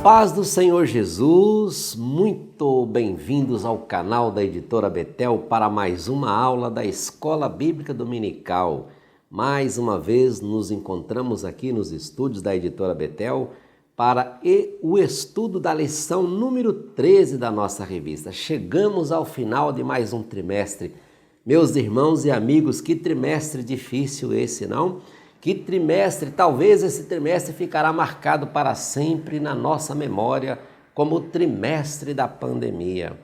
paz do Senhor Jesus, muito bem-vindos ao canal da Editora Betel para mais uma aula da Escola Bíblica Dominical. Mais uma vez nos encontramos aqui nos estúdios da Editora Betel para o estudo da lição número 13 da nossa revista. Chegamos ao final de mais um trimestre. Meus irmãos e amigos, que trimestre difícil esse, não? Que trimestre, talvez esse trimestre ficará marcado para sempre na nossa memória como o trimestre da pandemia.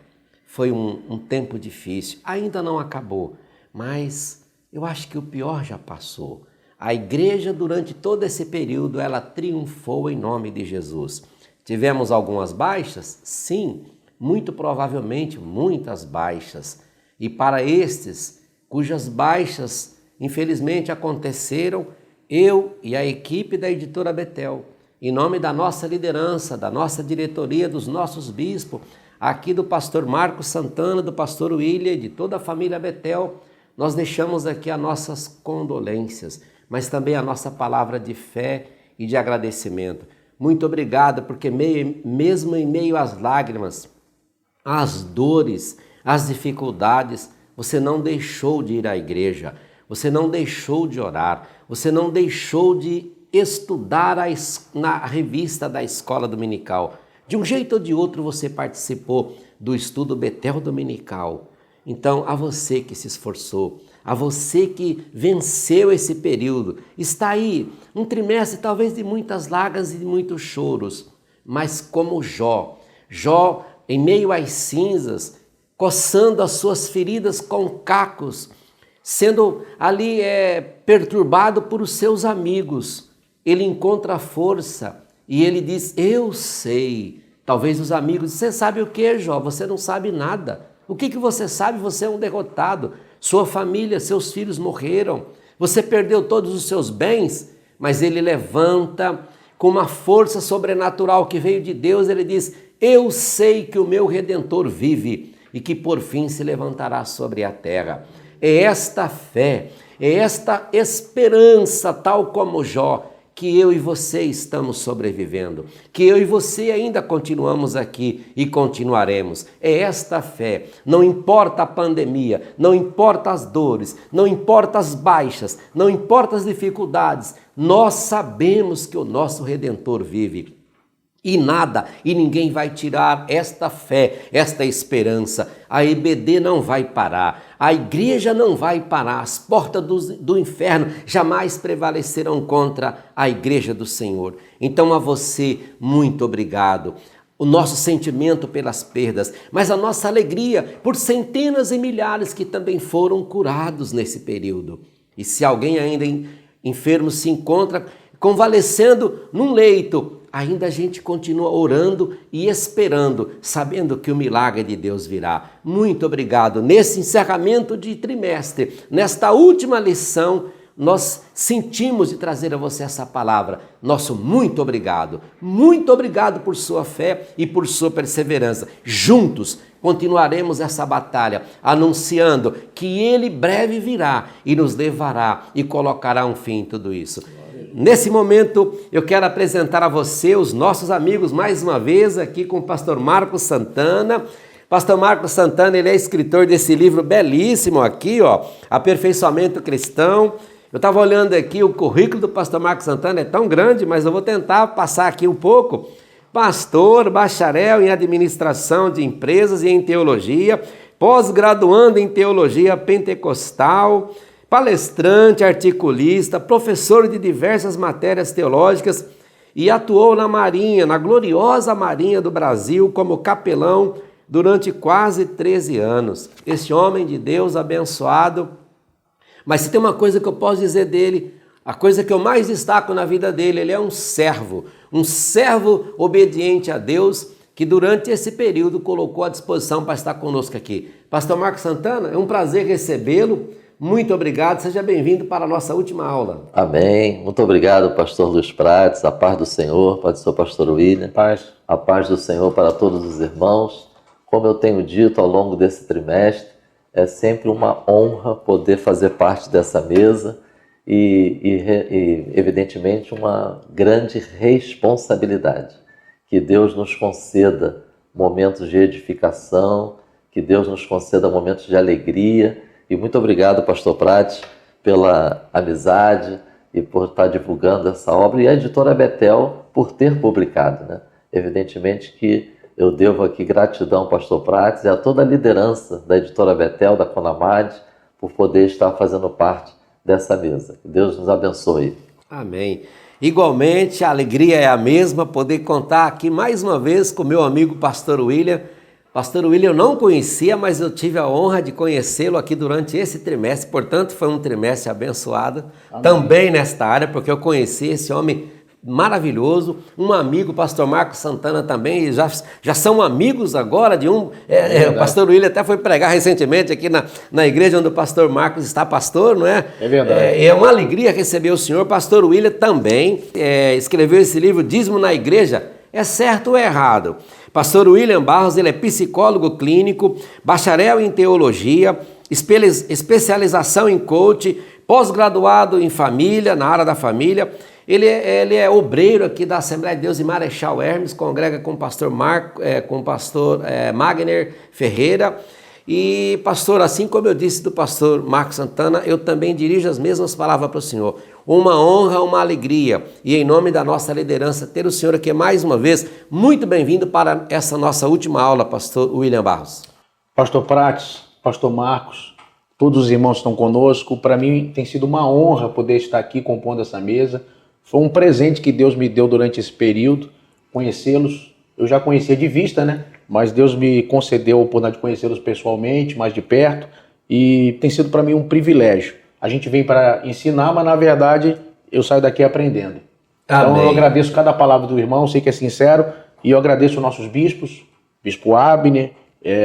Foi um tempo difícil, ainda não acabou, mas eu acho que o pior já passou. A igreja, durante todo esse período, ela triunfou em nome de Jesus. Tivemos algumas baixas? Sim, muito provavelmente muitas baixas. E para estes, cujas baixas infelizmente aconteceram, eu e a equipe da Editora Betel, em nome da nossa liderança, da nossa diretoria, dos nossos bispos, aqui do pastor Marcos Santana, do pastor William, de toda a família Betel, nós deixamos aqui as nossas condolências, mas também a nossa palavra de fé e de agradecimento. Muito obrigado, porque mesmo em meio às lágrimas, às dores, às dificuldades, você não deixou de ir à igreja, você não deixou de orar, você não deixou de estudar na revista da Escola Dominical. De um jeito ou de outro você participou do estudo Betel Dominical. Então, a você que se esforçou, a você que venceu esse período, está aí um trimestre talvez de muitas lágrimas e de muitos choros, mas como Jó, em meio às cinzas, coçando as suas feridas com cacos, sendo ali perturbado por os seus amigos, ele encontra força e ele diz, eu sei. Talvez os amigos, você sabe o que, Jó? Você não sabe nada. O que você sabe? Você é um derrotado. Sua família, seus filhos morreram. Você perdeu todos os seus bens, mas ele levanta com uma força sobrenatural que veio de Deus. Ele diz, eu sei que o meu Redentor vive e que por fim se levantará sobre a terra. É esta fé, é esta esperança, tal como Jó, que eu e você estamos sobrevivendo, que eu e você ainda continuamos aqui e continuaremos. É esta fé, não importa a pandemia, não importa as dores, não importa as baixas, não importa as dificuldades, nós sabemos que o nosso Redentor vive. E nada, e ninguém vai tirar esta fé, esta esperança. A EBD não vai parar, a igreja não vai parar, as portas do inferno jamais prevalecerão contra a igreja do Senhor. Então a você, muito obrigado. O nosso sentimento pelas perdas, mas a nossa alegria por centenas e milhares que também foram curados nesse período. E se alguém ainda enfermo se encontra convalescendo num leito, ainda a gente continua orando e esperando, sabendo que o milagre de Deus virá. Muito obrigado. Nesse encerramento de trimestre, nesta última lição, nós sentimos de trazer a você essa palavra. Nosso muito obrigado. Muito obrigado por sua fé e por sua perseverança. Juntos continuaremos essa batalha, anunciando que Ele breve virá e nos levará e colocará um fim em tudo isso. Nesse momento, eu quero apresentar a você os nossos amigos, mais uma vez, aqui com o pastor Marcos Santana. Pastor Marcos Santana, ele é escritor desse livro belíssimo aqui, ó, Aperfeiçoamento Cristão. Eu estava olhando aqui, o currículo do pastor Marcos Santana é tão grande, mas eu vou tentar passar aqui um pouco. Pastor, bacharel em administração de empresas e em teologia, pós-graduando em teologia pentecostal, palestrante, articulista, professor de diversas matérias teológicas e atuou na Marinha, na gloriosa Marinha do Brasil, como capelão durante quase 13 anos. Este homem de Deus abençoado. Mas se tem uma coisa que eu posso dizer dele, a coisa que eu mais destaco na vida dele, ele é um servo obediente a Deus, que durante esse período colocou à disposição para estar conosco aqui. Pastor Marcos Santana, é um prazer recebê-lo. Muito obrigado, seja bem-vindo para a nossa última aula. Amém. Muito obrigado, pastor Luiz Prates. A paz do Senhor, para o seu pastor William. Paz. A paz do Senhor para todos os irmãos. Como eu tenho dito ao longo desse trimestre, é sempre uma honra poder fazer parte dessa mesa e evidentemente, uma grande responsabilidade. que Deus nos conceda momentos de edificação, que Deus nos conceda momentos de alegria. E muito obrigado, pastor Prates, pela amizade e por estar divulgando essa obra, e a editora Betel por ter publicado, né? Evidentemente que eu devo aqui gratidão ao pastor Prates e a toda a liderança da editora Betel, da Conamad, por poder estar fazendo parte dessa mesa. Que Deus nos abençoe. Amém. Igualmente, a alegria é a mesma, poder contar aqui mais uma vez com meu amigo pastor William. Pastor William eu não conhecia, mas eu tive a honra de conhecê-lo aqui durante esse trimestre, portanto foi um trimestre abençoado. Amém. Também nesta área, porque eu conheci esse homem maravilhoso, um amigo, pastor Marcos Santana também, já são amigos agora de um, o pastor William até foi pregar recentemente aqui na igreja onde o pastor Marcos está pastor, não é? É verdade. É uma alegria receber o senhor. Pastor William também escreveu esse livro, Dízimo na Igreja, é certo ou é errado? Pastor William Barros, ele é psicólogo clínico, bacharel em teologia, especialização em coach, pós-graduado em família, na área da família. Ele é obreiro aqui da Assembleia de Deus em Marechal Hermes, congrega com o pastor Magner Ferreira. E pastor, assim como eu disse do pastor Marcos Santana, eu também dirijo as mesmas palavras para o senhor. Uma honra, uma alegria, e em nome da nossa liderança, ter o senhor aqui mais uma vez. Muito bem-vindo para essa nossa última aula, pastor William Barros. Pastor Prates, pastor Marcos, todos os irmãos estão conosco. Para mim tem sido uma honra poder estar aqui compondo essa mesa. Foi um presente que Deus me deu durante esse período, conhecê-los. Eu já conhecia de vista, né? Mas Deus me concedeu a oportunidade de conhecê-los pessoalmente, mais de perto, e tem sido para mim um privilégio. A gente vem para ensinar, mas na verdade eu saio daqui aprendendo. Então eu agradeço cada palavra do irmão, sei que é sincero, e eu agradeço aos nossos bispos, Bispo Abner,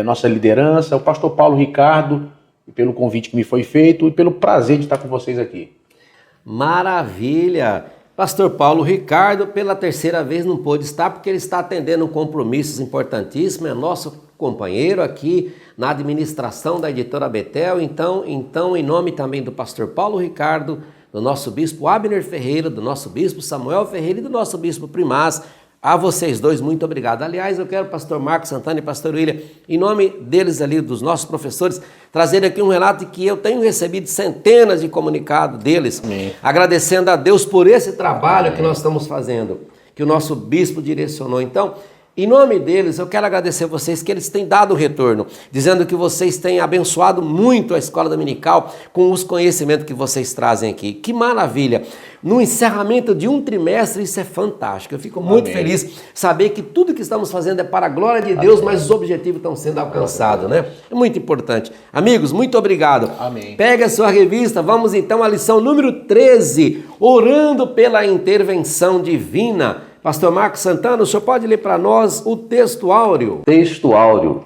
nossa liderança, o pastor Paulo Ricardo, pelo convite que me foi feito e pelo prazer de estar com vocês aqui. Maravilha! Pastor Paulo Ricardo, pela terceira vez não pôde estar porque ele está atendendo compromissos importantíssimos, é nosso companheiro aqui na administração da editora Betel. Então, em nome também do pastor Paulo Ricardo, do nosso bispo Abner Ferreira, do nosso bispo Samuel Ferreira e do nosso bispo Primaz, a vocês dois, muito obrigado. Aliás, eu quero, pastor Marcos Santana e pastor William, em nome deles ali, dos nossos professores, trazer aqui um relato que eu tenho recebido centenas de comunicados deles, agradecendo a Deus por esse trabalho que nós estamos fazendo, que o nosso bispo direcionou. Então, em nome deles, eu quero agradecer a vocês que eles têm dado o retorno, dizendo que vocês têm abençoado muito a escola dominical com os conhecimentos que vocês trazem aqui. Que maravilha! No encerramento de um trimestre, isso é fantástico. Eu fico muito feliz saber que tudo que estamos fazendo é para a glória de Deus, mas os objetivos estão sendo alcançados, né? É muito importante. Amigos, muito obrigado. Amém. Pega a sua revista, vamos então à lição número 13, orando pela intervenção divina. Pastor Marcos Santana, o senhor pode ler para nós o texto áureo? Texto áureo.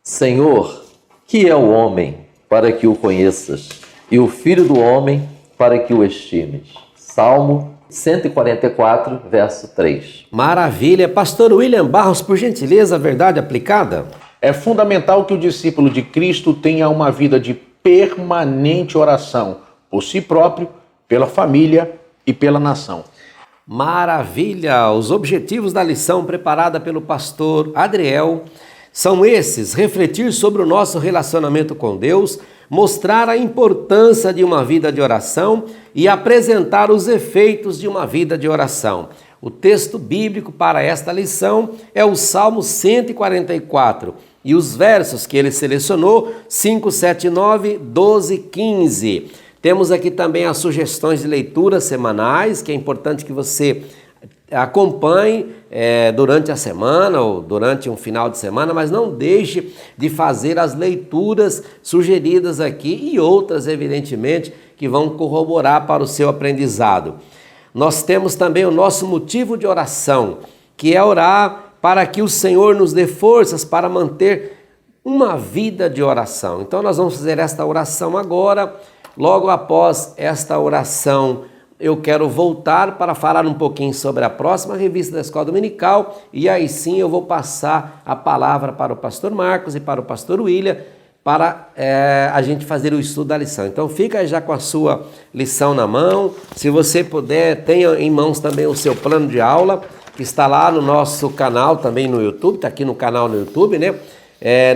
Senhor, que é o homem para que o conheças, e o filho do homem para que o estimes. Salmo 144, verso 3. Maravilha. Pastor William Barros, por gentileza, a verdade aplicada? É fundamental que o discípulo de Cristo tenha uma vida de permanente oração, por si próprio, pela família e pela nação. Maravilha! Os objetivos da lição preparada pelo pastor Adriel são esses: refletir sobre o nosso relacionamento com Deus, mostrar a importância de uma vida de oração e apresentar os efeitos de uma vida de oração. O texto bíblico para esta lição é o Salmo 144 e os versos que ele selecionou, 5, 7, 9, 12, 15. Temos aqui também as sugestões de leitura semanais, que é importante que você acompanhe durante a semana ou durante um final de semana, mas não deixe de fazer as leituras sugeridas aqui e outras, evidentemente, que vão corroborar para o seu aprendizado. Nós temos também o nosso motivo de oração, que é orar para que o Senhor nos dê forças para manter uma vida de oração. Então nós vamos fazer esta oração agora. Logo após esta oração, eu quero voltar para falar um pouquinho sobre a próxima revista da Escola Dominical e aí sim eu vou passar a palavra para o pastor Marcos e para o pastor William para a gente fazer o estudo da lição. Então fica já com a sua lição na mão, se você puder, tenha em mãos também o seu plano de aula que está lá no nosso canal também no YouTube, está aqui no canal no YouTube, né?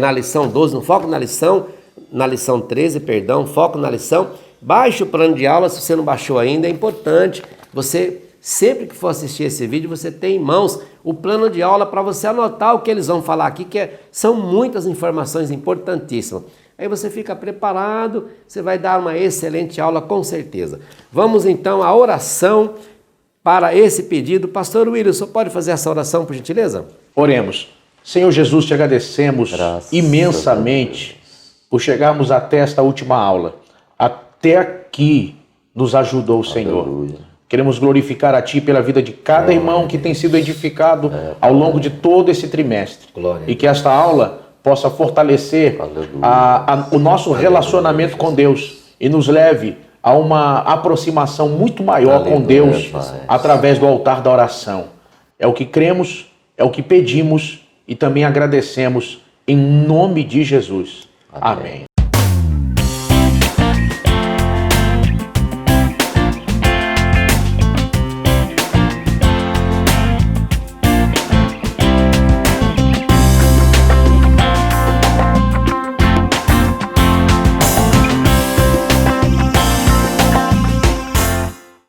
Na lição 12, no foco na lição 13, perdão, foco na lição. Baixe o plano de aula, se você não baixou ainda, é importante você, sempre que for assistir esse vídeo, você tem em mãos o plano de aula para você anotar o que eles vão falar aqui, são muitas informações importantíssimas. Aí você fica preparado, você vai dar uma excelente aula com certeza. Vamos então à oração para esse pedido. Pastor Wilson, pode fazer essa oração, por gentileza? Oremos. Senhor Jesus, te agradecemos imensamente por chegarmos até esta última aula. Até aqui nos ajudou o Senhor. Aleluia. Queremos glorificar a Ti pela vida de cada irmão que tem sido edificado ao longo de todo esse trimestre. Glória. E que esta aula possa fortalecer o nosso relacionamento com Deus e nos leve a uma aproximação muito maior com Deus através do altar da oração. É o que cremos, é o que pedimos e também agradecemos em nome de Jesus. Amém.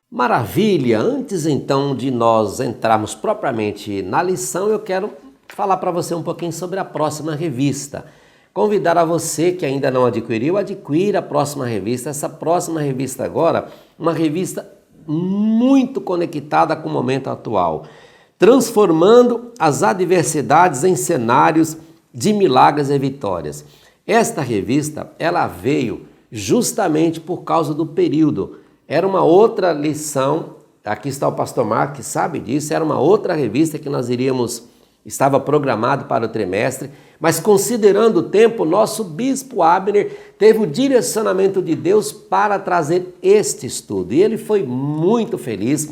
Maravilha! Antes então de nós entrarmos propriamente na lição, eu quero falar para você um pouquinho sobre a próxima revista. Convidar a você que ainda não adquiriu, adquira a próxima revista. Essa próxima revista agora, uma revista muito conectada com o momento atual, transformando as adversidades em cenários de milagres e vitórias. Esta revista, ela veio justamente por causa do período. Era uma outra lição, aqui está o pastor Marcos, que sabe disso, era uma outra revista que nós estava programado para o trimestre, mas considerando o tempo, nosso bispo Abner teve o direcionamento de Deus para trazer este estudo, e ele foi muito feliz.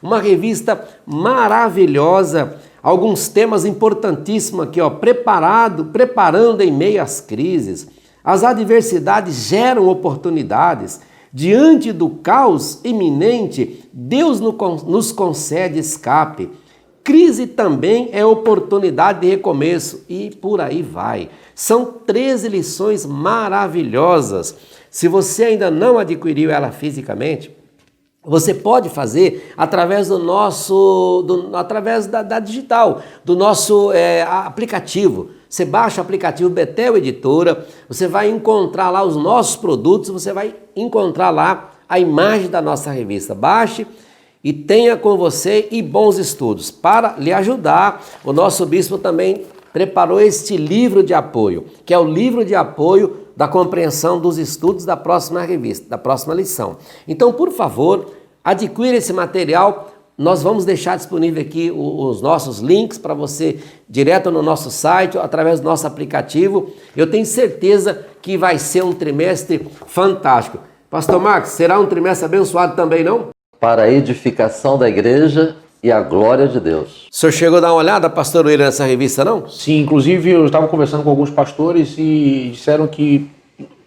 Uma revista maravilhosa, alguns temas importantíssimos aqui, preparando em meio às crises. As adversidades geram oportunidades. Diante do caos iminente, Deus nos concede escape. Crise também é oportunidade de recomeço e por aí vai. São 13 lições maravilhosas. Se você ainda não adquiriu ela fisicamente, você pode fazer através através da digital, do nosso aplicativo. Você baixa o aplicativo Betel Editora, você vai encontrar lá os nossos produtos, você vai encontrar lá a imagem da nossa revista. Baixe e tenha com você e bons estudos. Para lhe ajudar, o nosso bispo também preparou este livro de apoio, que é o livro de apoio da compreensão dos estudos da próxima revista, da próxima lição. Então, por favor, adquira esse material. Nós vamos deixar disponível aqui os nossos links para você direto no nosso site, através do nosso aplicativo. Eu tenho certeza que vai ser um trimestre fantástico. Pastor Marcos, será um trimestre abençoado também, não? Para a edificação da igreja e a glória de Deus. O senhor chegou a dar uma olhada, pastor William, nessa revista, não? Sim, inclusive eu estava conversando com alguns pastores e disseram que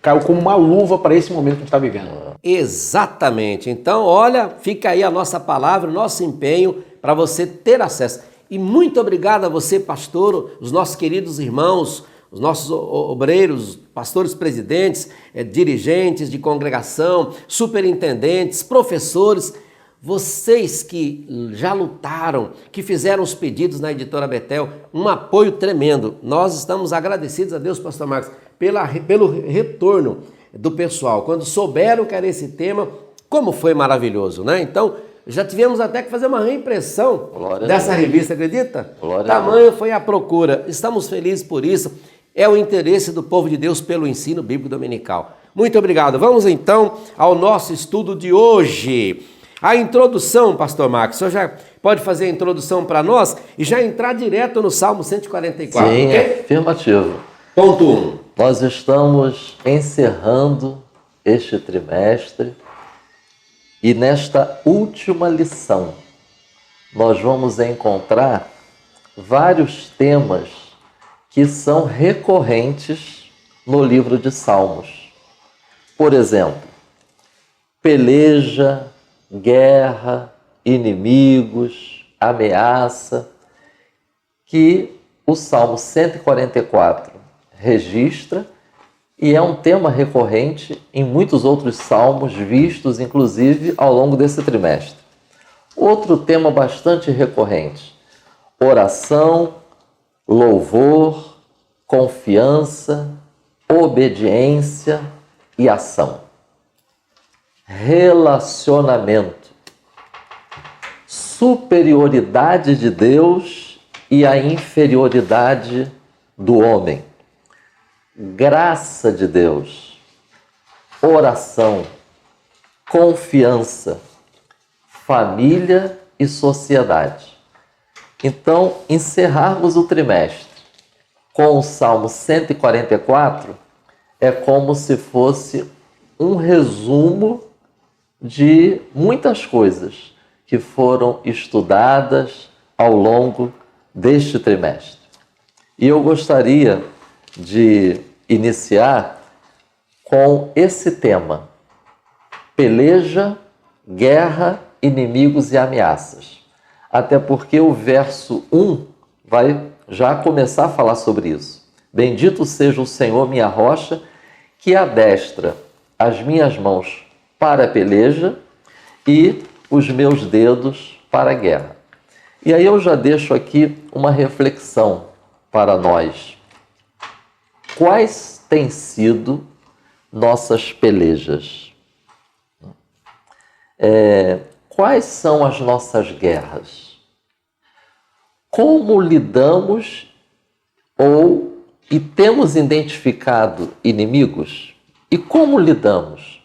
caiu como uma luva para esse momento que a gente está vivendo. Exatamente. Então, olha, fica aí a nossa palavra, o nosso empenho para você ter acesso. E muito obrigado a você, pastor, os nossos queridos irmãos, os nossos obreiros, pastores presidentes, dirigentes de congregação, superintendentes, professores, vocês que já lutaram, que fizeram os pedidos na Editora Betel, um apoio tremendo. Nós estamos agradecidos a Deus, pastor Marcos, pelo retorno do pessoal. Quando souberam que era esse tema, como foi maravilhoso, né? Então, já tivemos até que fazer uma reimpressão dessa revista, acredita? Tamanho foi a procura. Estamos felizes por isso. É o interesse do povo de Deus pelo ensino bíblico dominical. Muito obrigado. Vamos então ao nosso estudo de hoje. A introdução, pastor Marcos, o senhor já pode fazer a introdução para nós e já entrar direto no Salmo 144. Sim, okay? Afirmativo. Ponto 1. Nós estamos encerrando este trimestre e nesta última lição nós vamos encontrar vários temas que são recorrentes no livro de Salmos. Por exemplo, peleja, guerra, inimigos, ameaça, que o Salmo 144 registra e é um tema recorrente em muitos outros salmos vistos, inclusive, ao longo desse trimestre. Outro tema bastante recorrente: oração, louvor, confiança, obediência e ação. Relacionamento, superioridade de Deus e a inferioridade do homem. Graça de Deus, oração, confiança, família e sociedade. Então, encerrarmos o trimestre com o Salmo 144 é como se fosse um resumo de muitas coisas que foram estudadas ao longo deste trimestre. E eu gostaria de iniciar com esse tema: peleja, guerra, inimigos e ameaças. Até porque o verso 1 vai já começar a falar sobre isso. Bendito seja o Senhor, minha rocha, que adestra as minhas mãos para a peleja e os meus dedos para a guerra. E aí eu já deixo aqui uma reflexão para nós. Quais têm sido nossas pelejas? Quais são as nossas guerras? Como lidamos e temos identificado inimigos? E como lidamos?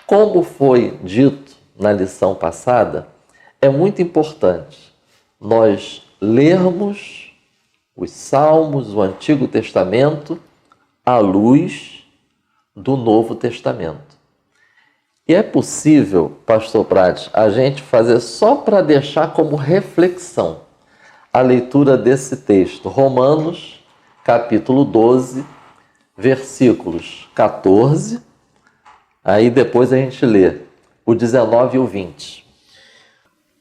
Como foi dito na lição passada, é muito importante nós lermos os Salmos, o Antigo Testamento, à luz do Novo Testamento. E é possível, pastor Prates, a gente fazer só para deixar como reflexão a leitura desse texto, Romanos, capítulo 12, versículos 14, aí depois a gente lê o 19 e o 20.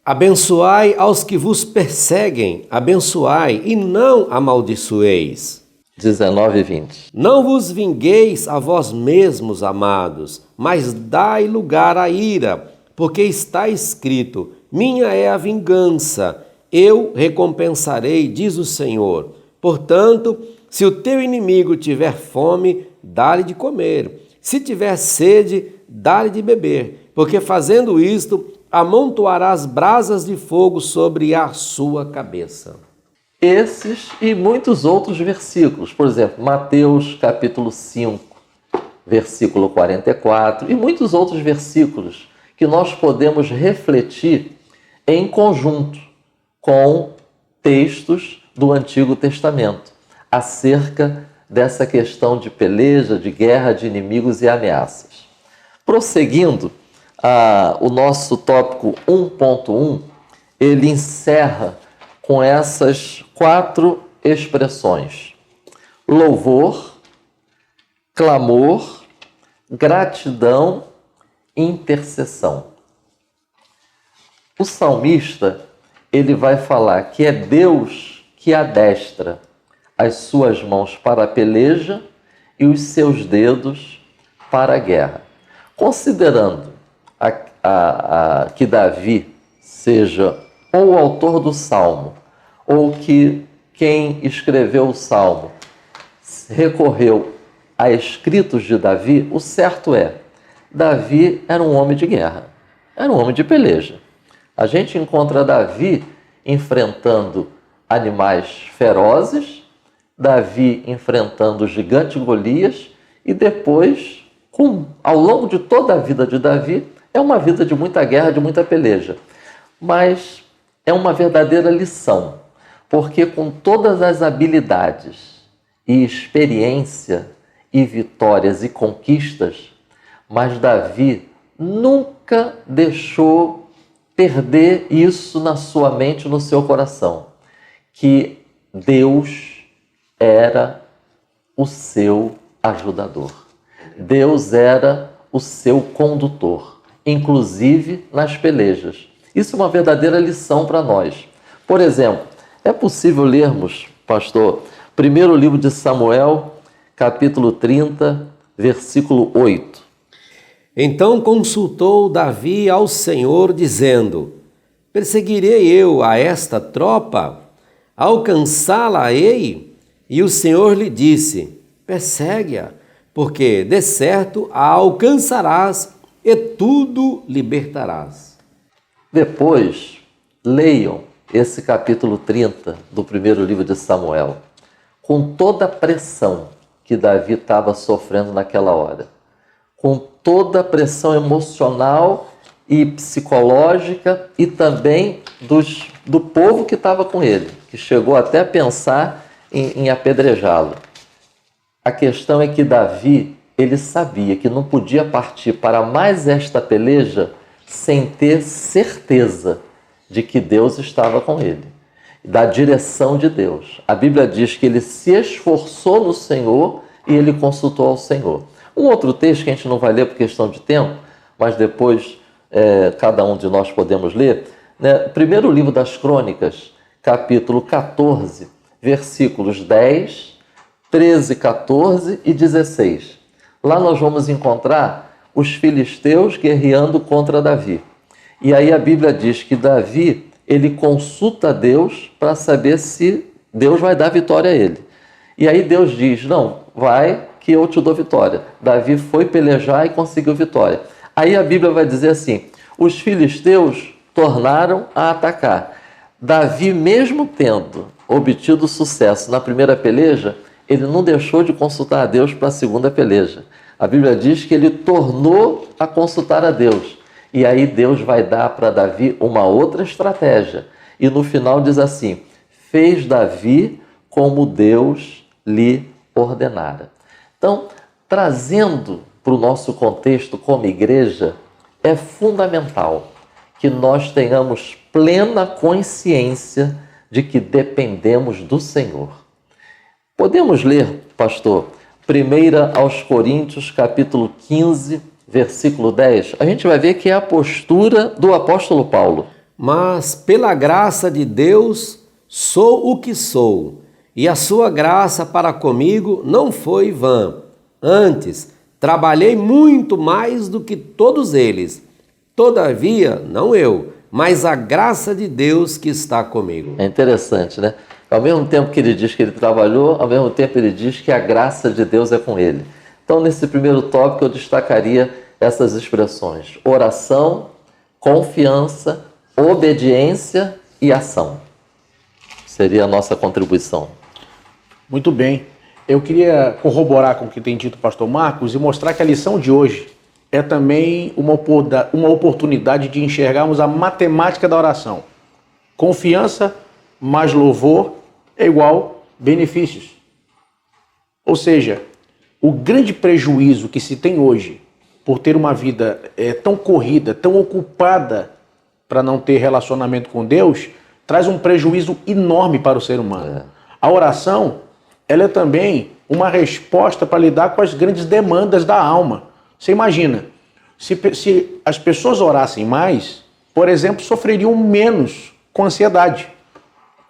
Abençoai aos que vos perseguem, abençoai e não amaldiçoeis. 19 e 20. Não vos vingueis a vós mesmos, amados, mas dai lugar à ira, porque está escrito: minha é a vingança, eu recompensarei, diz o Senhor. Portanto, se o teu inimigo tiver fome, dá-lhe de comer. Se tiver sede, dá-lhe de beber, porque fazendo isto, amontoarás brasas de fogo sobre a sua cabeça. Esses e muitos outros versículos, por exemplo, Mateus capítulo 5, versículo 44, e muitos outros versículos que nós podemos refletir em conjunto com textos do Antigo Testamento acerca dessa questão de peleja, de guerra, de inimigos e ameaças. Prosseguindo, o nosso tópico 1.1, ele encerra com essas 4 expressões: louvor, clamor, gratidão, intercessão. O salmista, ele vai falar que é Deus que adestra as suas mãos para a peleja e os seus dedos para a guerra. Considerando que Davi seja ou o autor do Salmo, ou que quem escreveu o Salmo recorreu a escritos de Davi, o certo é, Davi era um homem de guerra, era um homem de peleja. A gente encontra Davi enfrentando animais ferozes, Davi enfrentando o gigante Golias, e depois, ao longo de toda a vida de Davi, é uma vida de muita guerra, de muita peleja. Mas é uma verdadeira lição, porque com todas as habilidades e experiência e vitórias e conquistas, mas Davi nunca deixou perder isso na sua mente, no seu coração, que Deus era o seu ajudador. Deus era o seu condutor, inclusive nas pelejas. Isso é uma verdadeira lição para nós. Por exemplo, é possível lermos, pastor, primeiro livro de Samuel, capítulo 30, versículo 8. Então consultou Davi ao Senhor, dizendo: perseguirei eu a esta tropa? Alcançá-la-ei? E o Senhor lhe disse: persegue-a, porque de certo a alcançarás e tudo libertarás. Depois, leiam esse capítulo 30 do primeiro livro de Samuel, com toda a pressão que Davi estava sofrendo naquela hora, com toda a pressão emocional e psicológica e também do povo que estava com ele, que chegou até a pensar em apedrejá-lo. A questão é que Davi, ele sabia que não podia partir para mais esta peleja sem ter certeza de que Deus estava com ele, da direção de Deus. A Bíblia diz que ele se esforçou no Senhor e ele consultou ao Senhor. Um outro texto que a gente não vai ler por questão de tempo, mas depois cada um de nós podemos ler, né? Primeiro livro das Crônicas, capítulo 14, versículos 10, 13, 14 e 16. Lá nós vamos encontrar os filisteus guerreando contra Davi. E aí a Bíblia diz que Davi, ele consulta Deus para saber se Deus vai dar vitória a ele. E aí Deus diz: não, vai que eu te dou vitória. Davi foi pelejar e conseguiu vitória. Aí a Bíblia vai dizer assim: os filisteus tornaram a atacar. Davi, mesmo tendo obtido sucesso na primeira peleja, ele não deixou de consultar a Deus para a segunda peleja. A Bíblia diz que ele tornou a consultar a Deus. E aí Deus vai dar para Davi uma outra estratégia. E no final diz assim: fez Davi como Deus lhe ordenara. Então, trazendo para o nosso contexto como igreja, é fundamental que nós tenhamos plena consciência de que dependemos do Senhor. Podemos ler, pastor, 1 aos Coríntios, capítulo 15, versículo 10. A gente vai ver que é a postura do apóstolo Paulo. Mas pela graça de Deus sou o que sou, e a sua graça para comigo não foi vã. Antes, trabalhei muito mais do que todos eles. Todavia, não eu, mas a graça de Deus que está comigo. É interessante, né? Ao mesmo tempo que ele diz que ele trabalhou, ao mesmo tempo ele diz que a graça de Deus é com ele. Então, nesse primeiro tópico, eu destacaria essas expressões: oração, confiança, obediência e ação. Seria a nossa contribuição. Muito bem. Eu queria corroborar com o que tem dito o pastor Marcos e mostrar que a lição de hoje é também uma oportunidade de enxergarmos a matemática da oração. Confiança mais louvor é igual benefícios. Ou seja, o grande prejuízo que se tem hoje por ter uma vida tão corrida, tão ocupada para não ter relacionamento com Deus, traz um prejuízo enorme para o ser humano. A oração, ela é também uma resposta para lidar com as grandes demandas da alma. Você imagina, se as pessoas orassem mais, por exemplo, sofreriam menos com ansiedade.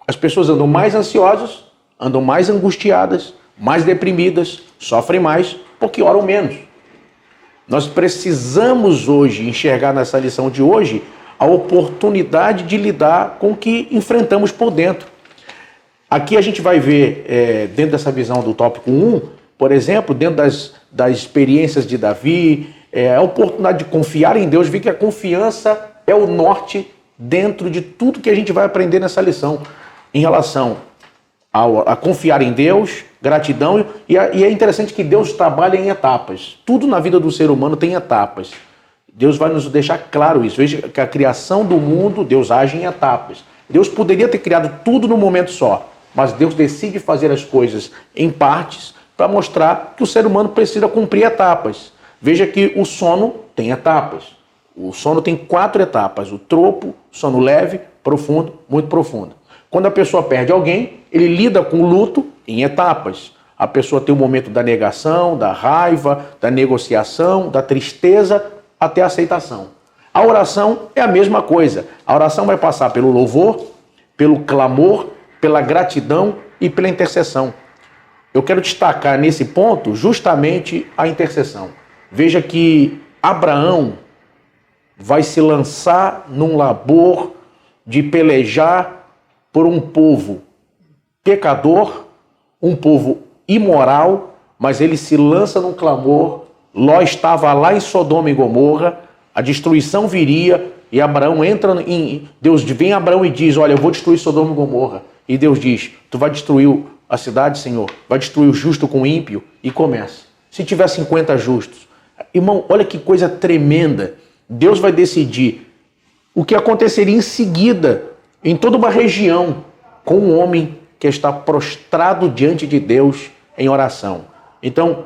As pessoas andam mais ansiosas, andam mais angustiadas, mais deprimidas, sofrem mais porque oram menos. Nós precisamos hoje enxergar nessa lição de hoje a oportunidade de lidar com o que enfrentamos por dentro. Aqui a gente vai ver, dentro dessa visão do tópico 1, por exemplo, dentro das experiências de Davi, a oportunidade de confiar em Deus, ver que a confiança é o norte dentro de tudo que a gente vai aprender nessa lição, em relação a confiar em Deus, gratidão, e é interessante que Deus trabalha em etapas. Tudo na vida do ser humano tem etapas. Deus vai nos deixar claro isso. Veja que a criação do mundo, Deus age em etapas. Deus poderia ter criado tudo num momento só, mas Deus decide fazer as coisas em partes para mostrar que o ser humano precisa cumprir etapas. Veja que o sono tem etapas. O sono tem 4 etapas: o tropo, sono leve, profundo, muito profundo. Quando a pessoa perde alguém, ele lida com o luto em etapas. A pessoa tem o momento da negação, da raiva, da negociação, da tristeza, até a aceitação. A oração é a mesma coisa. A oração vai passar pelo louvor, pelo clamor, pela gratidão e pela intercessão. Eu quero destacar nesse ponto justamente a intercessão. Veja que Abraão vai se lançar num labor de pelejar por um povo pecador, um povo imoral, mas ele se lança num clamor. Ló estava lá em Sodoma e Gomorra, a destruição viria e Abraão entra em... Deus vem a Abraão e diz, olha, eu vou destruir Sodoma e Gomorra. E Deus diz, tu vai destruir a cidade, Senhor, vai destruir o justo com o ímpio, e começa. Se tiver 50 justos. Irmão, olha que coisa tremenda. Deus vai decidir o que aconteceria em seguida, em toda uma região, com um homem que está prostrado diante de Deus em oração. Então,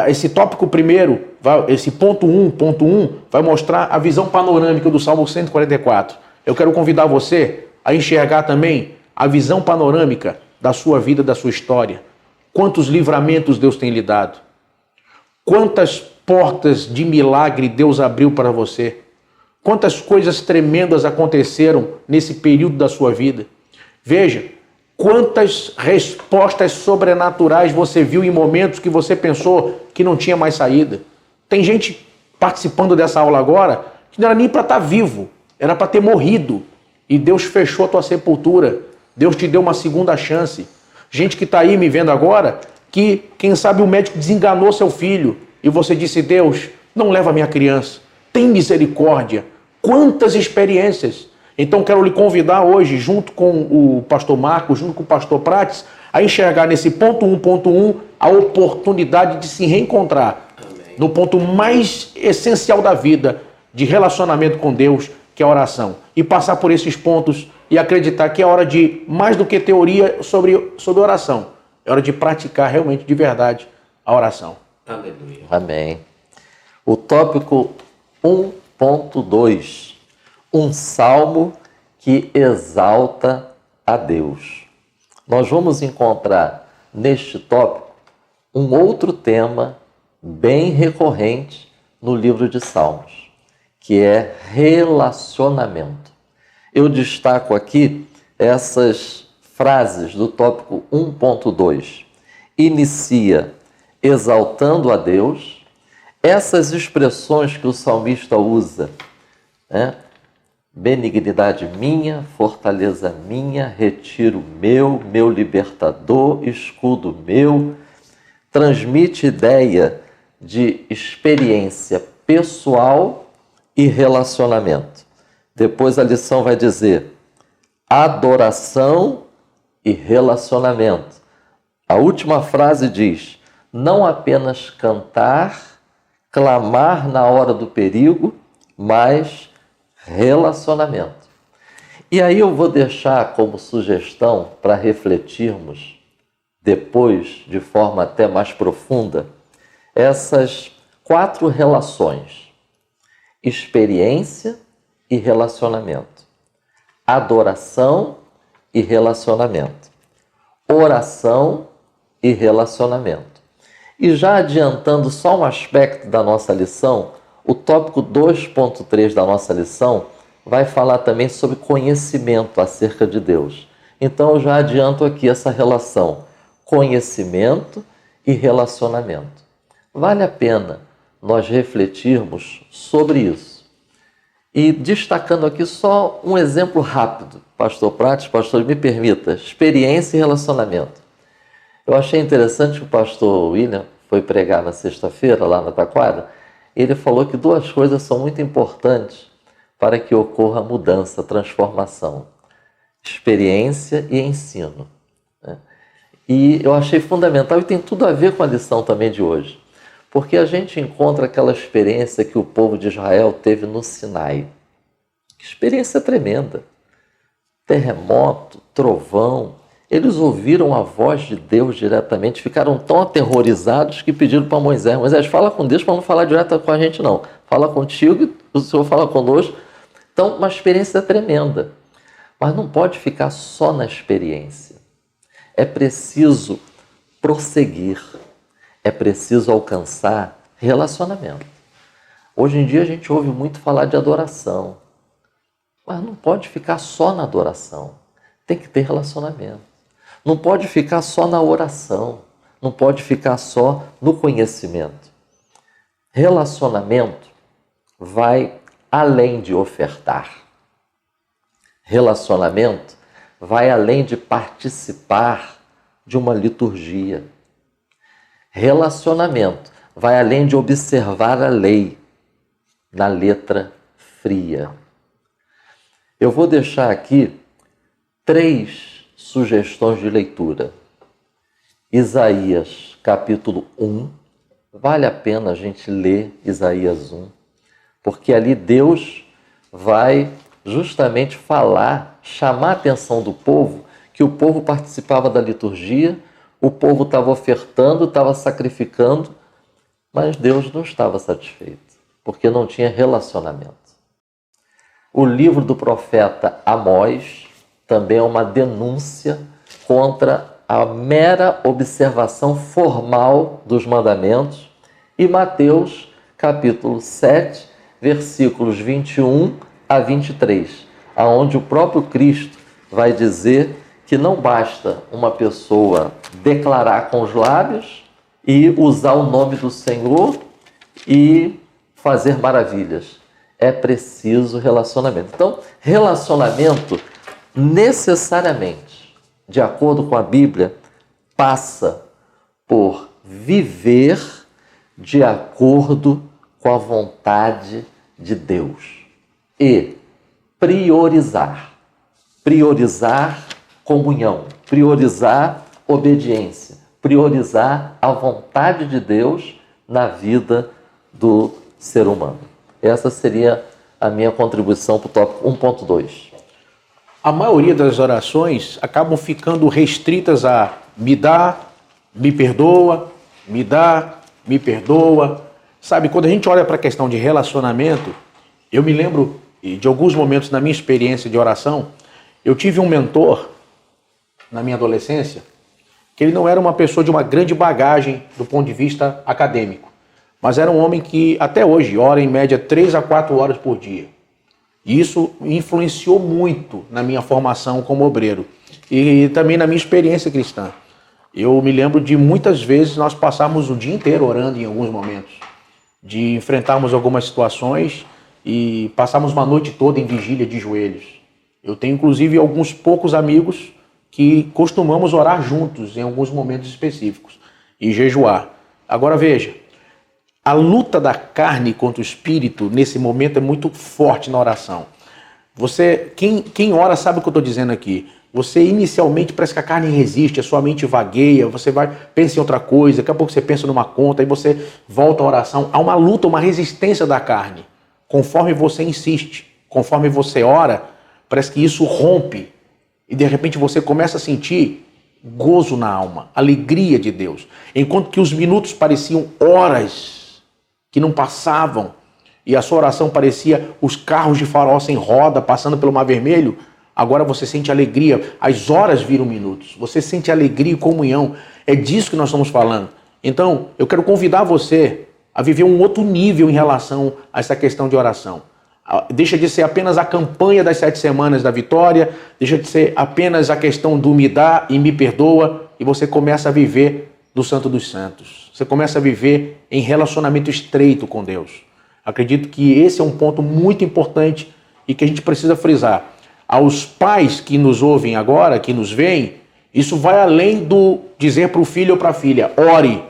esse tópico primeiro, esse ponto 1, vai mostrar a visão panorâmica do Salmo 144. Eu quero convidar você a enxergar também a visão panorâmica da sua vida, da sua história. Quantos livramentos Deus tem lhe dado? Quantas portas de milagre Deus abriu para você? Quantas coisas tremendas aconteceram nesse período da sua vida? Veja, quantas respostas sobrenaturais você viu em momentos que você pensou que não tinha mais saída. Tem gente participando dessa aula agora que não era nem para estar vivo, era para ter morrido. E Deus fechou a tua sepultura. Deus te deu uma segunda chance. Gente que está aí me vendo agora, que quem sabe o médico desenganou seu filho e você disse, Deus, não leva a minha criança, tem misericórdia. Quantas experiências. Então quero lhe convidar hoje, junto com o pastor Marcos, junto com o pastor Prates, a enxergar nesse ponto 1.1 a oportunidade de se reencontrar. Amém. No ponto mais essencial da vida, de relacionamento com Deus, que é a oração. E passar por esses pontos e acreditar que é hora de, mais do que teoria sobre oração, é hora de praticar realmente, de verdade, a oração. Aleluia. Amém. O tópico 1.2, um salmo que exalta a Deus. Nós vamos encontrar neste tópico um outro tema bem recorrente no livro de Salmos, que é relacionamento. Eu destaco aqui essas frases do tópico 1.2. Inicia exaltando a Deus. Essas expressões que o salmista usa, né? Benignidade minha, fortaleza minha, retiro meu libertador, escudo meu, transmite ideia de experiência pessoal e relacionamento. Depois a lição vai dizer adoração e relacionamento. A última frase diz, não apenas cantar, clamar na hora do perigo, mas relacionamento. E aí eu vou deixar como sugestão para refletirmos depois, de forma até mais profunda, essas 4 relações: experiência e relacionamento, adoração e relacionamento, oração e relacionamento. E já adiantando só um aspecto da nossa lição, o tópico 2.3 da nossa lição vai falar também sobre conhecimento acerca de Deus. Então eu já adianto aqui essa relação, conhecimento e relacionamento. Vale a pena nós refletirmos sobre isso. E destacando aqui só um exemplo rápido, pastor Prates, pastor, me permita, experiência e relacionamento. Eu achei interessante que o pastor William foi pregar na sexta-feira lá na Taquara. Ele falou que 2 coisas são muito importantes para que ocorra mudança, transformação: experiência e ensino. E eu achei fundamental e tem tudo a ver com a lição também de hoje, porque a gente encontra aquela experiência que o povo de Israel teve no Sinai. Experiência tremenda. Terremoto, trovão. Eles ouviram a voz de Deus diretamente, ficaram tão aterrorizados que pediram para Moisés, Moisés, fala com Deus para não falar direto com a gente não. Fala contigo e o Senhor fala conosco. Então, uma experiência tremenda. Mas não pode ficar só na experiência. É preciso prosseguir. É preciso alcançar relacionamento. Hoje em dia a gente ouve muito falar de adoração. Mas não pode ficar só na adoração. tem que ter relacionamento. Não pode ficar só na oração, não pode ficar só no conhecimento. Relacionamento vai além de ofertar. Relacionamento vai além de participar de uma liturgia. Relacionamento vai além de observar a lei na letra fria. Eu vou deixar aqui 3 sugestões de leitura. Isaías, capítulo 1. Vale a pena a gente ler Isaías 1, porque ali Deus vai justamente falar, chamar a atenção do povo, que o povo participava da liturgia, o povo estava ofertando, estava sacrificando, mas Deus não estava satisfeito, porque não tinha relacionamento. O livro do profeta Amós também é uma denúncia contra a mera observação formal dos mandamentos. E Mateus, capítulo 7, versículos 21 a 23, aonde o próprio Cristo vai dizer que não basta uma pessoa declarar com os lábios e usar o nome do Senhor e fazer maravilhas. É preciso relacionamento. Então, relacionamento necessariamente, de acordo com a Bíblia, passa por viver de acordo com a vontade de Deus e priorizar comunhão, priorizar obediência, priorizar a vontade de Deus na vida do ser humano. Essa seria a minha contribuição para o tópico 1.2. A maioria das orações acabam ficando restritas a me dá, me perdoa, me dá, me perdoa. Sabe, quando a gente olha para a questão de relacionamento, eu me lembro de alguns momentos na minha experiência de oração. Eu tive um mentor na minha adolescência, que ele não era uma pessoa de uma grande bagagem do ponto de vista acadêmico, mas era um homem que até hoje ora em média 3 a 4 horas por dia. E isso influenciou muito na minha formação como obreiro e também na minha experiência cristã. Eu me lembro de muitas vezes nós passarmos o dia inteiro orando em alguns momentos, de enfrentarmos algumas situações e passarmos uma noite toda em vigília de joelhos. Eu tenho inclusive alguns poucos amigos que costumamos orar juntos em alguns momentos específicos e jejuar. Agora veja, a luta da carne contra o espírito nesse momento é muito forte na oração. Quem ora sabe o que eu estou dizendo aqui. Você inicialmente parece que a carne resiste, a sua mente vagueia, você pensa em outra coisa, daqui a pouco você pensa numa conta, aí você volta à oração. Há uma luta, uma resistência da carne. Conforme você insiste, conforme você ora, parece que isso rompe. E de repente você começa a sentir gozo na alma, alegria de Deus. Enquanto que os minutos pareciam horas que não passavam, e a sua oração parecia os carros de farol sem roda passando pelo Mar Vermelho, agora você sente alegria, as horas viram minutos, você sente alegria e comunhão. É disso que nós estamos falando. Então, eu quero convidar você a viver um outro nível em relação a essa questão de oração. Deixa de ser apenas a campanha das 7 semanas da vitória, deixa de ser apenas a questão do me dá e me perdoa, e você começa a viver do Santo dos Santos. Você começa a viver em relacionamento estreito com Deus. Acredito que esse é um ponto muito importante e que a gente precisa frisar. Aos pais que nos ouvem agora, que nos veem, isso vai além do dizer para o filho ou para a filha, ore.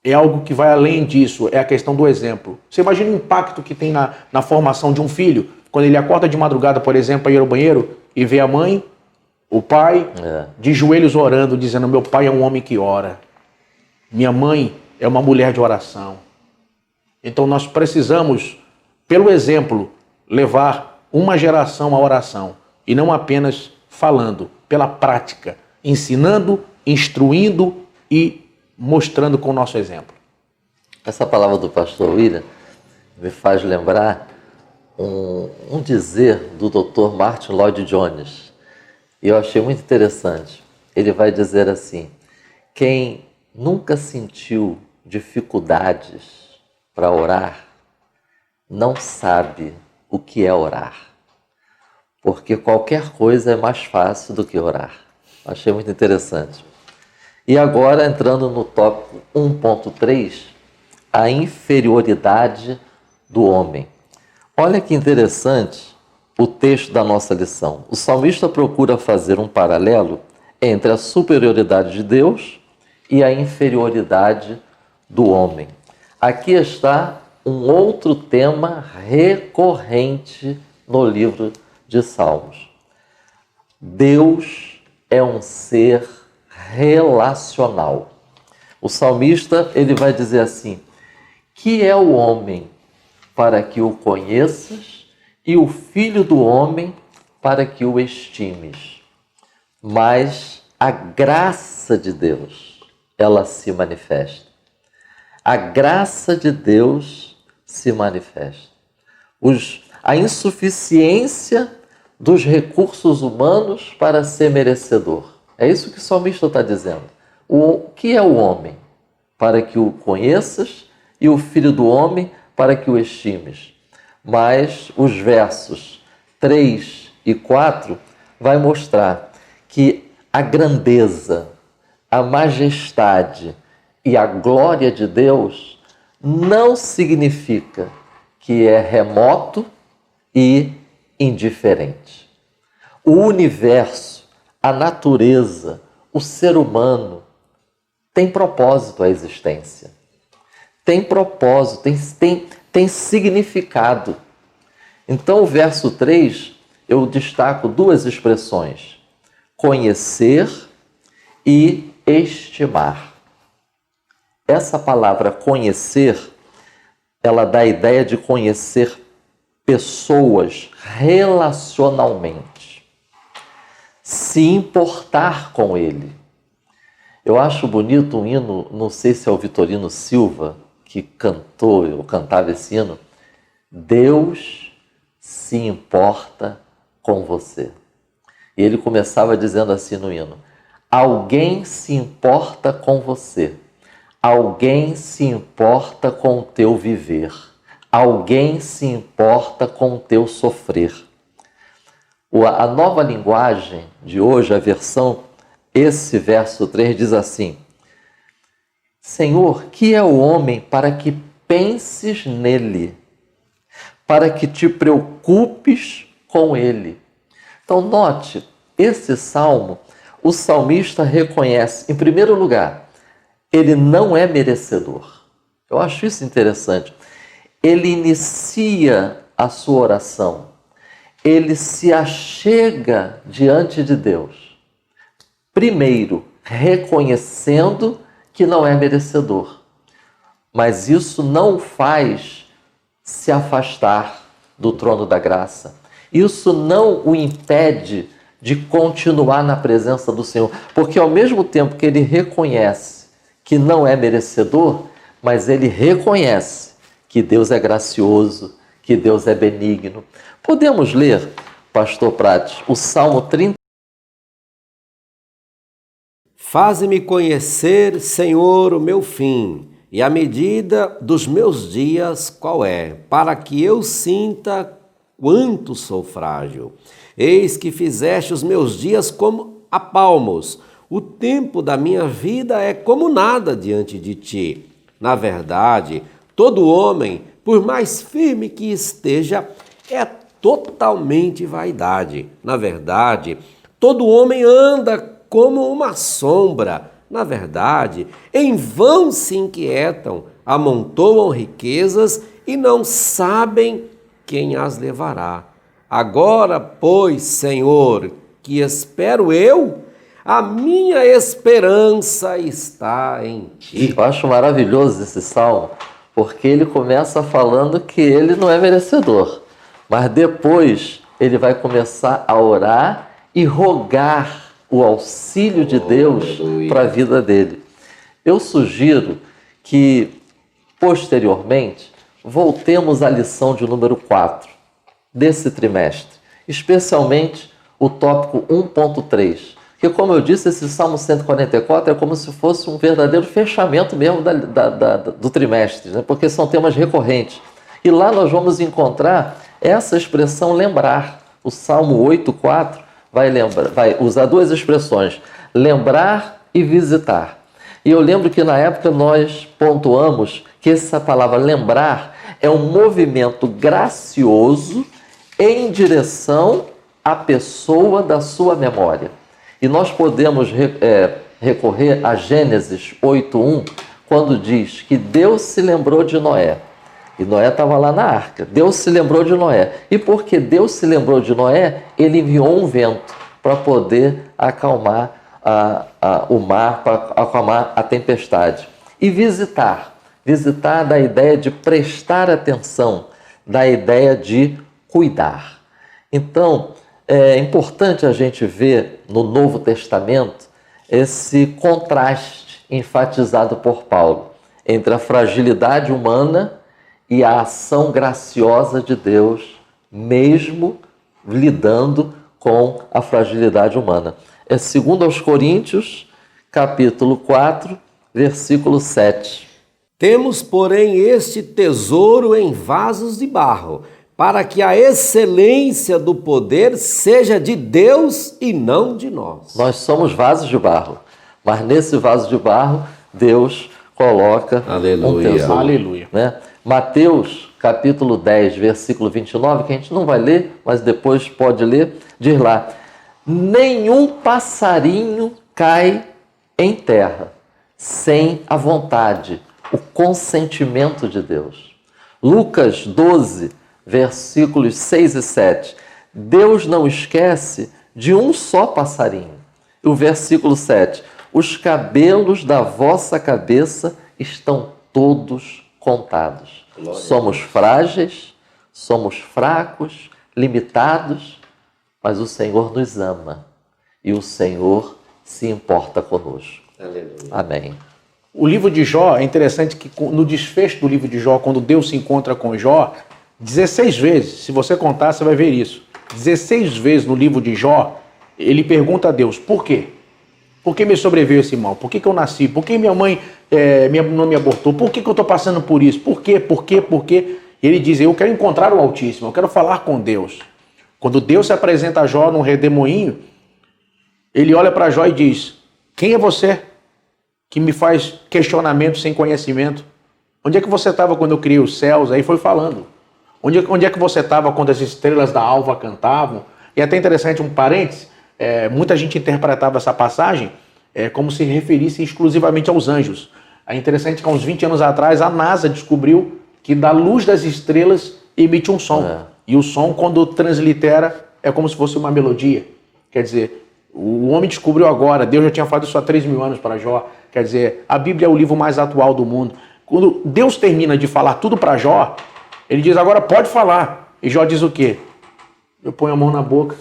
É algo que vai além disso, é a questão do exemplo. Você imagina o impacto que tem na formação de um filho, quando ele acorda de madrugada, por exemplo, para ir ao banheiro e vê a mãe, o pai, de joelhos orando, dizendo, meu pai é um homem que ora. Minha mãe é uma mulher de oração. Então nós precisamos, pelo exemplo, levar uma geração à oração. E não apenas falando, pela prática, ensinando, instruindo e mostrando com o nosso exemplo. Essa palavra do pastor William me faz lembrar um dizer do Dr. Martin Lloyd Jones. E eu achei muito interessante. Ele vai dizer assim, quem nunca sentiu dificuldades para orar, não sabe o que é orar. porque qualquer coisa é mais fácil do que orar. Achei muito interessante. E agora, entrando no tópico 1.3, a inferioridade do homem. Olha que interessante o texto da nossa lição. O salmista procura fazer um paralelo entre a superioridade de Deus e a inferioridade do homem. Aqui está um outro tema recorrente no livro de Salmos. Deus é um ser relacional. O salmista, ele vai dizer assim: que é o homem para que o conheças, e o filho do homem para que o estimes. Mas a graça de Deus, ela se manifesta. A graça de Deus se manifesta. A insuficiência dos recursos humanos para ser merecedor. É isso que o salmista está dizendo. O que é o homem? Para que o conheças, e o filho do homem para que o estimes. Mas os versos 3 e 4 vai mostrar que a grandeza, a majestade e a glória de Deus não significa que é remoto e indiferente. O universo, a natureza, o ser humano tem propósito à existência. Tem propósito, tem significado. Então, o verso 3, eu destaco duas expressões: conhecer e estimar. Essa palavra conhecer, ela dá a ideia de conhecer pessoas relacionalmente, se importar com ele. Eu acho bonito um hino, não sei se é o Vitorino Silva que cantou, eu cantava esse hino: Deus se importa com você. E ele começava dizendo assim no hino: alguém se importa com você, alguém se importa com o teu viver, alguém se importa com o teu sofrer. A nova linguagem de hoje, a versão, esse verso 3 diz assim: Senhor, que é o homem para que penses nele, para que te preocupes com ele. Então, note, esse salmo, o salmista reconhece, em primeiro lugar, ele não é merecedor. Eu acho isso interessante. Ele inicia a sua oração, ele se achega diante de Deus, primeiro reconhecendo que não é merecedor, mas isso não o faz se afastar do trono da graça. Isso não o impede de continuar na presença do Senhor, porque ao mesmo tempo que ele reconhece que não é merecedor, mas ele reconhece que Deus é gracioso, que Deus é benigno. Podemos ler, pastor Prates, o Salmo 30. Faze-me conhecer, Senhor, o meu fim, e a medida dos meus dias qual é, para que eu sinta quanto sou frágil. Eis que fizeste os meus dias como a palmos, o tempo da minha vida é como nada diante de ti. Na verdade, todo homem, por mais firme que esteja, é totalmente vaidade. Na verdade, todo homem anda como uma sombra. Na verdade, em vão se inquietam, amontoam riquezas e não sabem quem as levará. Agora, pois, Senhor, que espero eu, a minha esperança está em ti. Eu acho maravilhoso esse salmo, porque ele começa falando que ele não é merecedor, mas depois ele vai começar a orar e rogar o auxílio de Deus para a vida dele. Eu sugiro que, posteriormente, voltemos à lição de número 4 desse trimestre, especialmente o tópico 1.3, que, como eu disse, esse Salmo 144 é como se fosse um verdadeiro fechamento mesmo do trimestre, né? Porque são temas recorrentes. E lá nós vamos encontrar essa expressão lembrar, O Salmo 8,4 vai usar duas expressões, lembrar e visitar. E eu lembro que na época nós pontuamos que essa palavra lembrar é um movimento gracioso em direção à pessoa da sua memória. E nós podemos recorrer a Gênesis 8,1, quando diz que Deus se lembrou de Noé. E Noé estava lá na arca. Deus se lembrou de Noé. E porque Deus se lembrou de Noé, ele enviou um vento para poder acalmar o mar, para acalmar a tempestade. E visitar. Visitar da ideia de prestar atenção, da ideia de cuidar. Então, é importante a gente ver no Novo Testamento esse contraste enfatizado por Paulo entre a fragilidade humana e a ação graciosa de Deus, mesmo lidando com a fragilidade humana. É 2 aos Coríntios, capítulo 4, versículo 7. Temos, porém, este tesouro em vasos de barro, para que a excelência do poder seja de Deus e não de nós. Nós somos vasos de barro, mas nesse vaso de barro, Deus coloca um tesouro. Aleluia. Né? Mateus, capítulo 10, versículo 29, que a gente não vai ler, mas depois pode ler, diz lá: nenhum passarinho cai em terra sem a vontade, o consentimento de Deus. Lucas 12, versículos 6 e 7. Deus não esquece de um só passarinho. O versículo 7. Os cabelos da vossa cabeça estão todos contados. Somos frágeis, somos fracos, limitados, mas o Senhor nos ama e o Senhor se importa conosco. Aleluia. Amém. O livro de Jó, é interessante que no desfecho do livro de Jó, quando Deus se encontra com Jó, 16 vezes, se você contar, você vai ver isso. 16 vezes no livro de Jó, ele pergunta a Deus, por quê? Por que me sobreveio esse mal? Por que eu nasci? Por que minha mãe não me abortou? Por que eu estou passando por isso? Por quê? Por quê? Por quê? E ele diz, eu quero encontrar o Altíssimo, eu quero falar com Deus. Quando Deus se apresenta a Jó num redemoinho, ele olha para Jó e diz, quem é você que me faz questionamento sem conhecimento? Onde é que você estava quando eu criei os céus? Aí foi falando. Onde é que você estava quando as estrelas da alva cantavam? E é até interessante um parênteses, muita gente interpretava essa passagem como se referisse exclusivamente aos anjos. É interessante que há uns 20 anos atrás a NASA descobriu que da luz das estrelas emite um som. E o som, quando translitera, é como se fosse uma melodia. Quer dizer, o homem descobriu agora, Deus já tinha falado isso há 3.000 anos para Jó. Quer dizer, a Bíblia é o livro mais atual do mundo. Quando Deus termina de falar tudo para Jó, ele diz, agora pode falar. E Jó diz o quê? Eu ponho a mão na boca.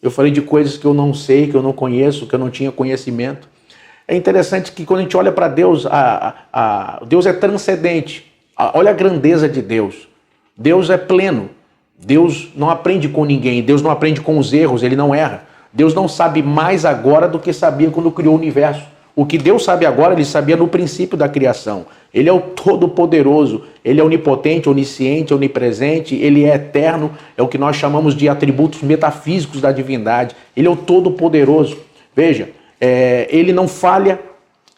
Eu falei de coisas que eu não sei, que eu não conheço, que eu não tinha conhecimento. É interessante que quando a gente olha para Deus, Deus é transcendente. Olha a grandeza de Deus. Deus é pleno. Deus não aprende com ninguém. Deus não aprende com os erros, ele não erra. Deus não sabe mais agora do que sabia quando criou o universo. O que Deus sabe agora, ele sabia no princípio da criação. Ele é o Todo-Poderoso, ele é onipotente, onisciente, onipresente, ele é eterno, é o que nós chamamos de atributos metafísicos da divindade. Ele é o Todo-Poderoso. Veja, ele não falha,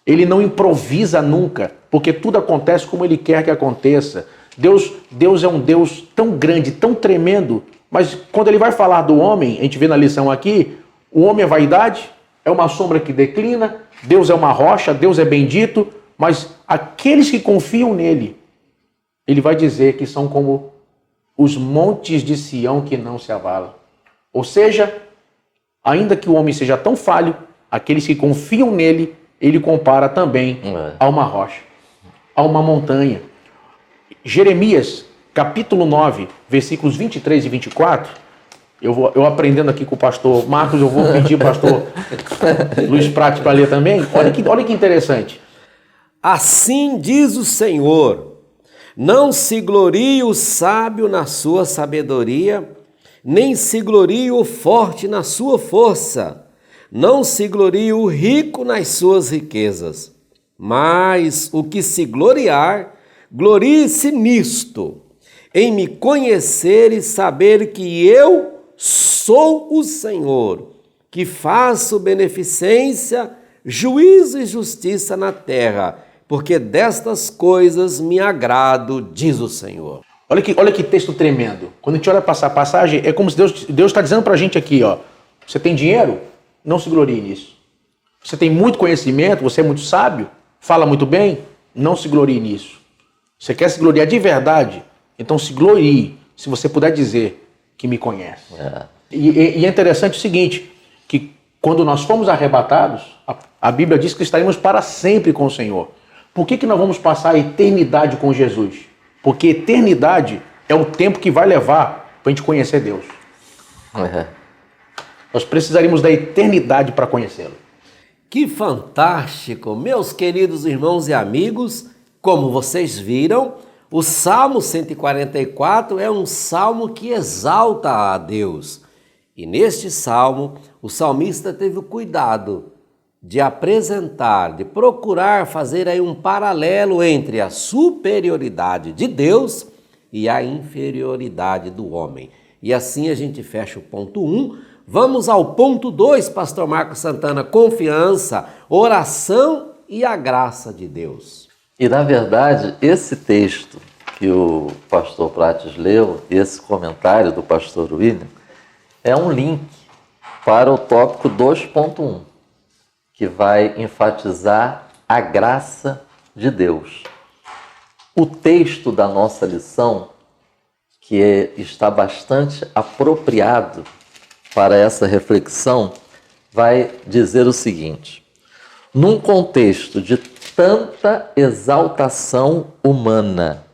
ele não improvisa nunca, porque tudo acontece como ele quer que aconteça. Deus é um Deus tão grande, tão tremendo, mas quando ele vai falar do homem, a gente vê na lição aqui, o homem é vaidade, é uma sombra que declina, Deus é uma rocha, Deus é bendito, mas aqueles que confiam nele, ele vai dizer que são como os montes de Sião que não se abalam. Ou seja, ainda que o homem seja tão falho, aqueles que confiam nele, ele compara também a uma rocha, a uma montanha. Jeremias, capítulo 9, versículos 23 e 24... Eu aprendendo aqui com o pastor Marcos, eu vou pedir ao pastor Luiz Prati para ler também. Olha que interessante. Assim diz o Senhor, não se glorie o sábio na sua sabedoria, nem se glorie o forte na sua força, não se glorie o rico nas suas riquezas, mas o que se gloriar, glorie-se nisto, em me conhecer e saber que eu sou o Senhor, que faço beneficência, juízo e justiça na terra, porque destas coisas me agrado, diz o Senhor. Olha que texto tremendo. Quando a gente olha para essa passagem, é como se Deus está dizendo para a gente aqui, ó, você tem dinheiro? Não se glorie nisso. Você tem muito conhecimento? Você é muito sábio? Fala muito bem? Não se glorie nisso. Você quer se gloriar de verdade? Então se glorie, se você puder dizer que me conhece. E é interessante o seguinte, que quando nós fomos arrebatados, a Bíblia diz que estaremos para sempre com o Senhor. Por que nós vamos passar a eternidade com Jesus? Porque eternidade é o tempo que vai levar para a gente conhecer Deus. Nós precisaríamos da eternidade para conhecê-lo. Que fantástico! Meus queridos irmãos e amigos, como vocês viram, o Salmo 144 é um salmo que exalta a Deus. E neste salmo, o salmista teve o cuidado de apresentar, de procurar fazer aí um paralelo entre a superioridade de Deus e a inferioridade do homem. E assim a gente fecha o ponto 1. Vamos ao ponto 2, pastor Marcos Santana, confiança, oração e a graça de Deus. E na verdade, esse texto que o pastor Prates leu, esse comentário do pastor William, é um link para o tópico 2.1, que vai enfatizar a graça de Deus. O texto da nossa lição, que está bastante apropriado para essa reflexão, vai dizer o seguinte: num contexto de tanta exaltação humana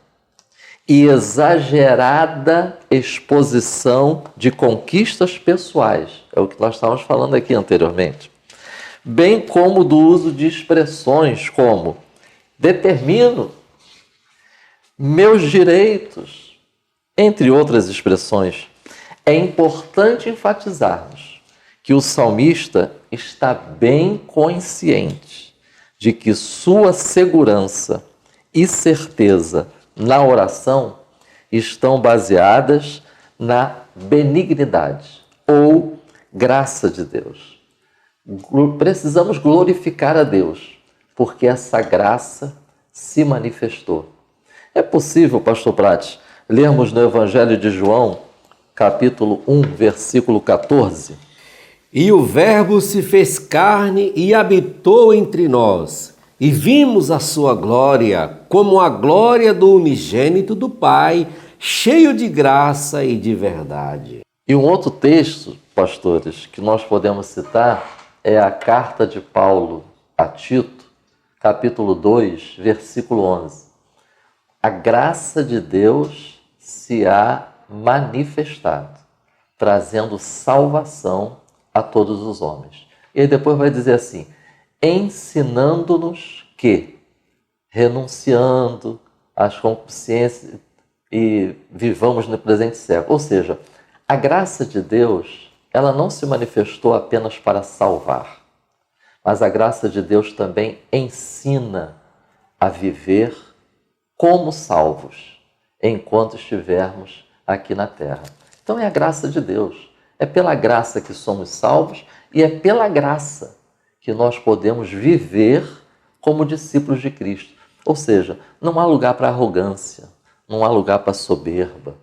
e exagerada exposição de conquistas pessoais, é o que nós estávamos falando aqui anteriormente, bem como do uso de expressões como determino, meus direitos, entre outras expressões, é importante enfatizarmos que o salmista está bem consciente de que sua segurança e certeza na oração estão baseadas na benignidade ou graça de Deus. Precisamos glorificar a Deus, porque essa graça se manifestou. É possível, pastor Prates, lermos no Evangelho de João, capítulo 1, versículo 14? E o Verbo se fez carne e habitou entre nós, e vimos a sua glória, como a glória do unigênito do Pai, cheio de graça e de verdade. E um outro texto, pastores, que nós podemos citar é a carta de Paulo a Tito, capítulo 2, versículo 11. A graça de Deus se há manifestado, trazendo salvação a todos os homens. E aí depois vai dizer assim, ensinando-nos que, renunciando às concupiscências e vivamos no presente século. Ou seja, a graça de Deus, ela não se manifestou apenas para salvar, mas a graça de Deus também ensina a viver como salvos, enquanto estivermos aqui na terra. Então é a graça de Deus. É pela graça que somos salvos e é pela graça que nós podemos viver como discípulos de Cristo. Ou seja, não há lugar para arrogância, não há lugar para soberba,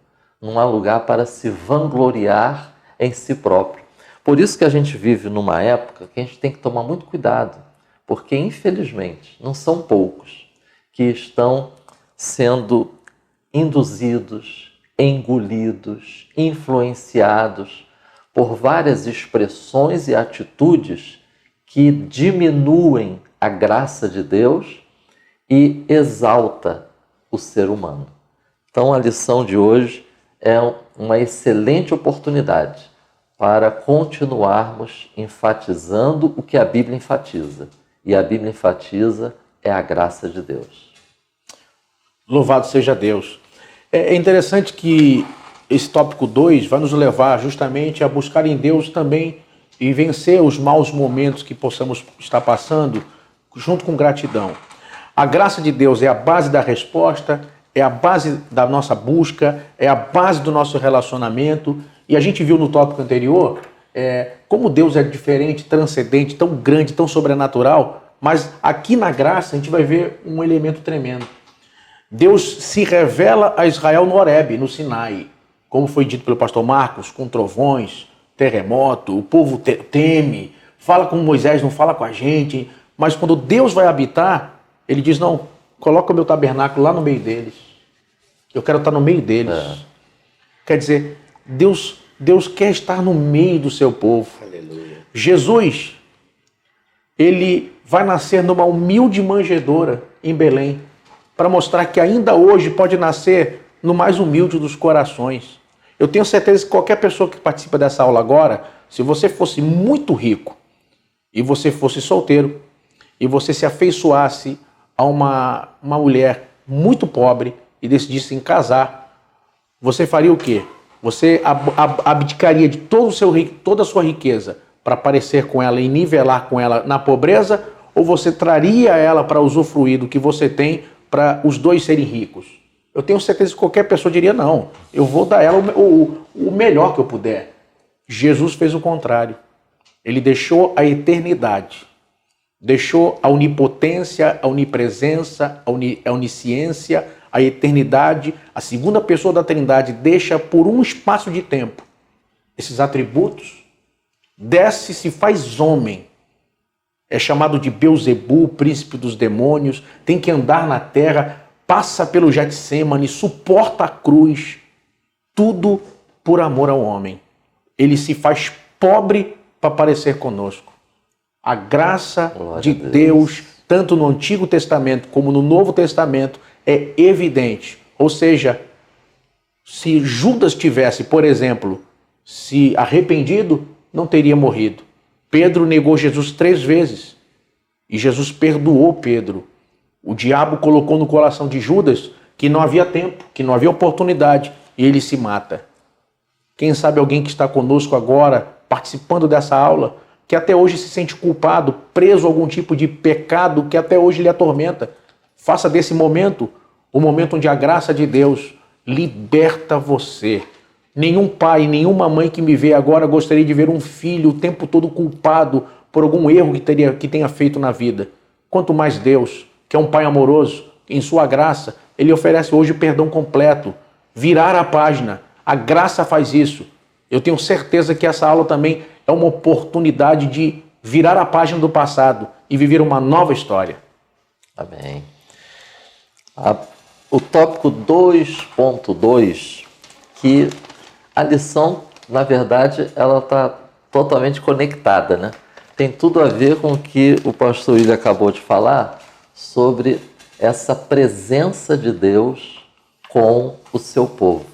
não há lugar para se vangloriar em si próprio. Por isso que a gente vive numa época que a gente tem que tomar muito cuidado, porque infelizmente não são poucos que estão sendo induzidos, engolidos, influenciados por várias expressões e atitudes que diminuem a graça de Deus e exalta o ser humano. Então a lição de hoje é uma excelente oportunidade para continuarmos enfatizando o que a Bíblia enfatiza. E a Bíblia enfatiza é a graça de Deus. Louvado seja Deus. É interessante que esse tópico 2 vai nos levar justamente a buscar em Deus também e vencer os maus momentos que possamos estar passando junto com gratidão. A graça de Deus é a base da resposta, é a base da nossa busca, é a base do nosso relacionamento. E a gente viu no tópico anterior como Deus é diferente, transcendente, tão grande, tão sobrenatural, mas aqui na graça a gente vai ver um elemento tremendo. Deus se revela a Israel no Horebe, no Sinai, como foi dito pelo pastor Marcos, com trovões, terremoto, o povo teme, fala com Moisés, não fala com a gente, mas quando Deus vai habitar, ele diz, não, coloca o meu tabernáculo lá no meio deles, eu quero estar no meio deles. Quer dizer, Deus quer estar no meio do seu povo. Aleluia. Jesus, ele vai nascer numa humilde manjedoura em Belém, para mostrar que ainda hoje pode nascer no mais humilde dos corações. Eu tenho certeza que qualquer pessoa que participa dessa aula agora, se você fosse muito rico, e você fosse solteiro, e você se afeiçoasse a uma mulher muito pobre e decidisse em casar, você faria o quê? Você abdicaria de toda a sua riqueza para parecer com ela e nivelar com ela na pobreza, ou você traria ela para usufruir do que você tem para os dois serem ricos? Eu tenho certeza que qualquer pessoa diria, não, eu vou dar a ela o melhor que eu puder. Jesus fez o contrário. Ele deixou a eternidade, deixou a onipotência, a onipresença, a onisciência, a eternidade. A segunda pessoa da Trindade deixa por um espaço de tempo esses atributos, desce, se faz homem, é chamado de Beuzebu, príncipe dos demônios, tem que andar na terra, passa pelo Getsêmani, suporta a cruz, tudo por amor ao homem. Ele se faz pobre para parecer conosco. A graça de Deus, tanto no Antigo Testamento como no Novo Testamento, é evidente. Ou seja, se Judas tivesse, por exemplo, se arrependido, não teria morrido. Pedro negou Jesus 3 vezes e Jesus perdoou Pedro. O diabo colocou no coração de Judas que não havia tempo, que não havia oportunidade, e ele se mata. Quem sabe alguém que está conosco agora, participando dessa aula, que até hoje se sente culpado, preso a algum tipo de pecado que até hoje lhe atormenta. Faça desse momento o momento onde a graça de Deus liberta você. Nenhum pai, nenhuma mãe que me vê agora gostaria de ver um filho o tempo todo culpado por algum erro que tenha feito na vida. Quanto mais Deus, que é um pai amoroso, em sua graça, ele oferece hoje o perdão completo. Virar a página. A graça faz isso. Eu tenho certeza que essa aula também é uma oportunidade de virar a página do passado e viver uma nova história. Amém. O tópico 2.2, que a lição, na verdade, ela está totalmente conectada, né? Tem tudo a ver com o que o pastor William acabou de falar sobre essa presença de Deus com o seu povo.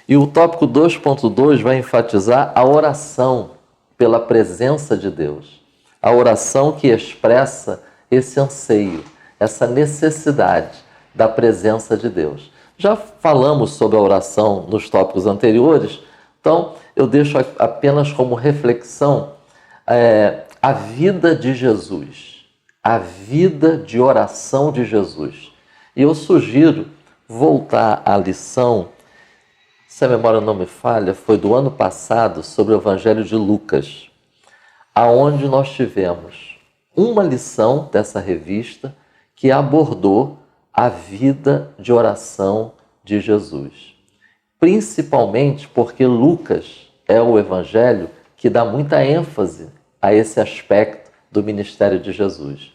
E o tópico 2.2 vai enfatizar a oração pela presença de Deus. A oração que expressa esse anseio, essa necessidade da presença de Deus. Já falamos sobre a oração nos tópicos anteriores, então eu deixo apenas como reflexão a vida de Jesus, a vida de oração de Jesus. E eu sugiro voltar à lição, se a memória não me falha, foi do ano passado, sobre o Evangelho de Lucas, aonde nós tivemos uma lição dessa revista que abordou a vida de oração de Jesus. Principalmente porque Lucas é o evangelho que dá muita ênfase a esse aspecto do ministério de Jesus.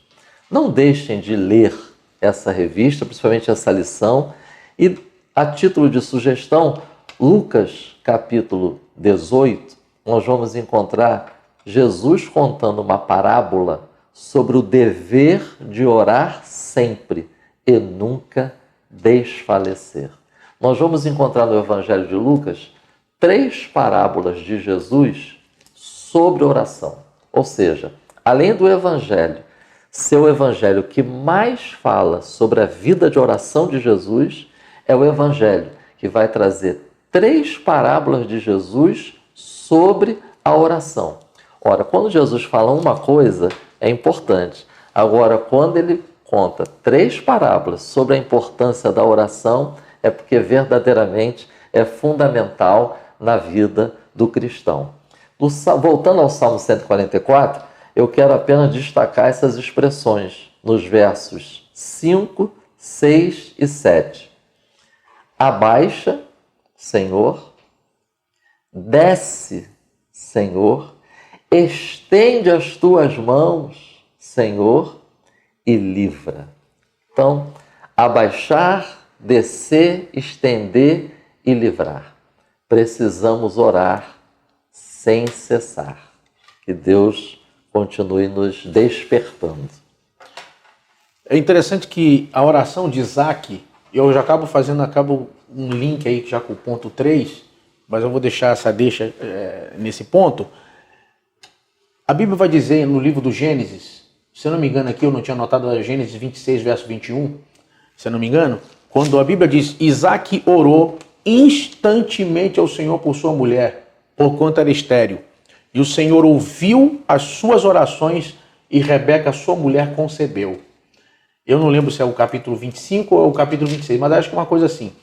Não deixem de ler essa revista, principalmente essa lição, e a título de sugestão, Lucas capítulo 18, nós vamos encontrar Jesus contando uma parábola sobre o dever de orar sempre e nunca desfalecer. Nós vamos encontrar no Evangelho de Lucas 3 parábolas de Jesus sobre oração. Ou seja, além do Evangelho ser o Evangelho que mais fala sobre a vida de oração de Jesus, é o Evangelho que vai trazer 3 parábolas de Jesus sobre a oração. Ora, quando Jesus fala uma coisa, é importante. Agora, quando ele conta 3 parábolas sobre a importância da oração, é porque verdadeiramente é fundamental na vida do cristão. Voltando ao Salmo 144, eu quero apenas destacar essas expressões nos versos 5, 6 e 7. Abaixa, Senhor, desce, Senhor, estende as tuas mãos, Senhor, e livra. Então, abaixar, descer, estender e livrar. Precisamos orar sem cessar. Que Deus continue nos despertando. É interessante que a oração de Isaac, eu já acabo um link aí já com o ponto 3, mas eu vou deixar essa deixa nesse ponto. A Bíblia vai dizer no livro do Gênesis, se eu não me engano aqui, eu não tinha anotado, Gênesis 26, verso 21, se eu não me engano, quando a Bíblia diz, Isaac orou instantemente ao Senhor por sua mulher, porquanto era estéril. E o Senhor ouviu as suas orações e Rebeca, sua mulher, concebeu. Eu não lembro se é o capítulo 25 ou o capítulo 26, mas acho que é uma coisa assim.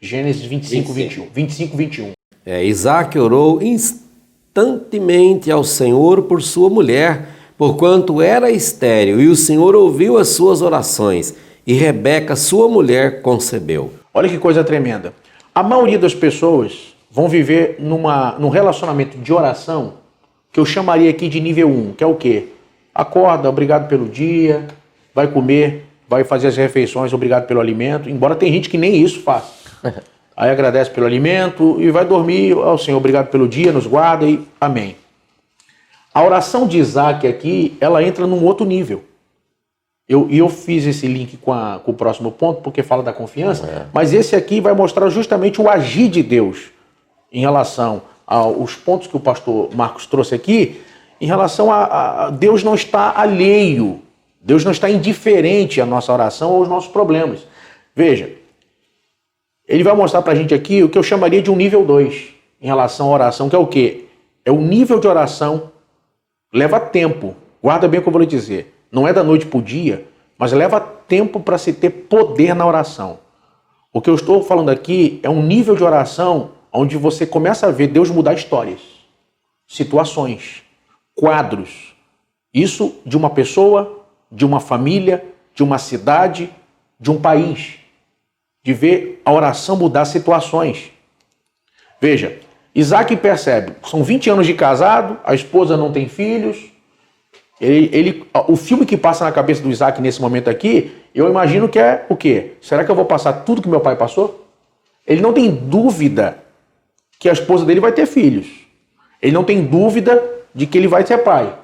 Gênesis 25, 21. 25, 21. Isaac orou instantemente ao Senhor por sua mulher, porquanto era estéril, e o Senhor ouviu as suas orações, e Rebeca, sua mulher, concebeu. Olha que coisa tremenda. A maioria das pessoas vão viver num relacionamento de oração que eu chamaria aqui de nível 1, que é o quê? Acorda, obrigado pelo dia, vai comer, vai fazer as refeições, obrigado pelo alimento, embora tem gente que nem isso faz. Aí agradece pelo alimento e vai dormir, ao Senhor, obrigado pelo dia, nos guarda e amém. A oração de Isaac aqui, ela entra num outro nível. Eu fiz esse link com o próximo ponto, porque fala da confiança, mas esse aqui vai mostrar justamente o agir de Deus em relação aos pontos que o pastor Marcos trouxe aqui, em relação a Deus não está alheio, Deus não está indiferente à nossa oração ou aos nossos problemas. Veja, ele vai mostrar para a gente aqui o que eu chamaria de um nível 2 em relação à oração, que é o quê? É o nível de oração, leva tempo, guarda bem o que eu vou lhe dizer. Não é da noite para o dia, mas leva tempo para se ter poder na oração. O que eu estou falando aqui é um nível de oração onde você começa a ver Deus mudar histórias, situações, quadros. Isso de uma pessoa, de uma família, de uma cidade, de um país. De ver a oração mudar situações. Veja, Isaac percebe, são 20 anos de casado, a esposa não tem filhos. O filme que passa na cabeça do Isaac nesse momento aqui, eu imagino que é o quê? Será que eu vou passar tudo que meu pai passou? Ele não tem dúvida que a esposa dele vai ter filhos. Ele não tem dúvida de que ele vai ser pai.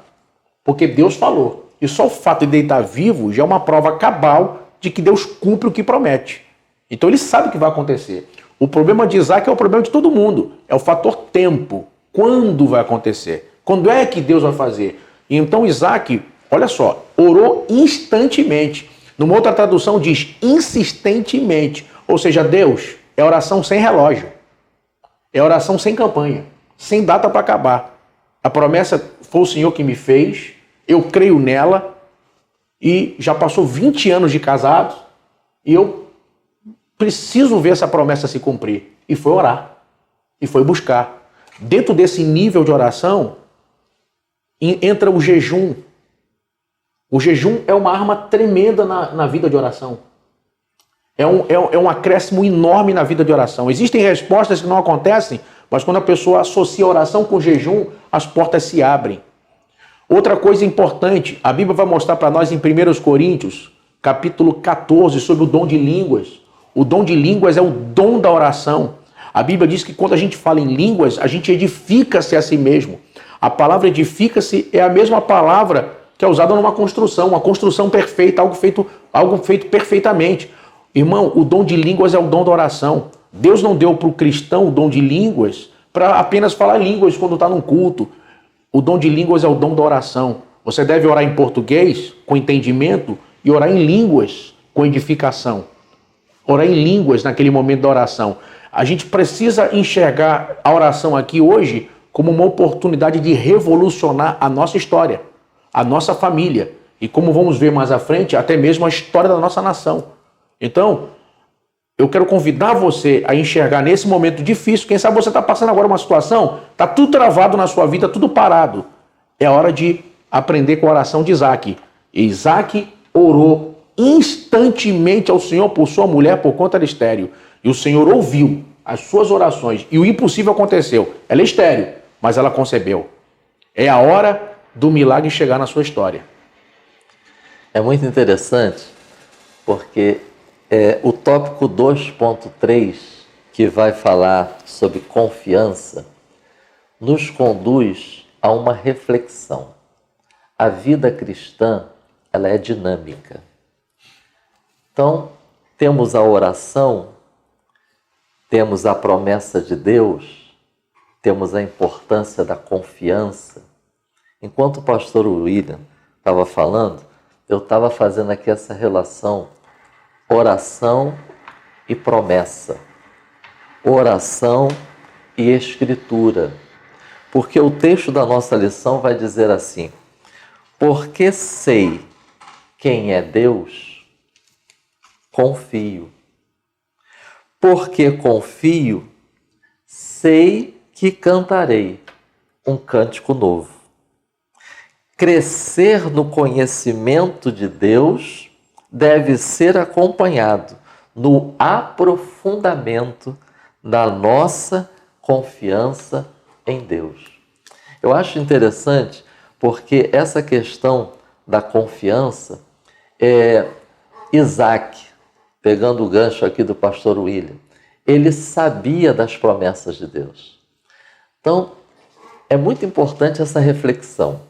Porque Deus falou. E só o fato de ele estar vivo já é uma prova cabal de que Deus cumpre o que promete. Então ele sabe o que vai acontecer. O problema de Isaac é o problema de todo mundo. É o fator tempo. Quando vai acontecer? Quando é que Deus vai fazer? Então Isaac, olha só, orou instantemente. Numa outra tradução diz insistentemente. Ou seja, Deus é oração sem relógio. É oração sem campanha. Sem data para acabar. A promessa foi o Senhor que me fez. Eu creio nela. E já passou 20 anos de casado. E eu preciso ver essa promessa se cumprir. E foi orar. E foi buscar. Dentro desse nível de oração, entra o jejum. O jejum é uma arma tremenda na vida de oração. É um acréscimo enorme na vida de oração. Existem respostas que não acontecem, mas quando a pessoa associa a oração com o jejum, as portas se abrem. Outra coisa importante, a Bíblia vai mostrar para nós em 1 Coríntios, capítulo 14, sobre o dom de línguas. O dom de línguas é o dom da oração. A Bíblia diz que quando a gente fala em línguas, a gente edifica-se a si mesmo. A palavra edifica-se é a mesma palavra que é usada numa construção, uma construção perfeita, algo feito perfeitamente. Irmão, o dom de línguas é o dom da oração. Deus não deu para o cristão o dom de línguas para apenas falar línguas quando está num culto. O dom de línguas é o dom da oração. Você deve orar em português, com entendimento, e orar em línguas, com edificação. Orar em línguas naquele momento da oração. A gente precisa enxergar a oração aqui hoje como uma oportunidade de revolucionar a nossa história, a nossa família e, como vamos ver mais à frente, até mesmo a história da nossa nação. Então, eu quero convidar você a enxergar nesse momento difícil. Quem sabe você está passando agora uma situação, está tudo travado na sua vida, tudo parado. É hora de aprender com a oração de Isaac. Isaac orou instantemente ao Senhor por sua mulher por conta de estéril. E o Senhor ouviu as suas orações e o impossível aconteceu. Ela é estéril, mas ela concebeu. É a hora do milagre chegar na sua história. É muito interessante porque o tópico 2.3, que vai falar sobre confiança, nos conduz a uma reflexão. A vida cristã, ela é dinâmica. Então, temos a oração, temos a promessa de Deus, temos a importância da confiança. Enquanto o pastor William estava falando, eu estava fazendo aqui essa relação oração e promessa, oração e escritura. Porque o texto da nossa lição vai dizer assim: porque sei quem é Deus, confio. Porque confio, sei que cantarei um cântico novo. Crescer no conhecimento de Deus deve ser acompanhado no aprofundamento da nossa confiança em Deus. Eu acho interessante porque essa questão da confiança, Isaac, pegando o gancho aqui do pastor William, ele sabia das promessas de Deus. Então, é muito importante essa reflexão.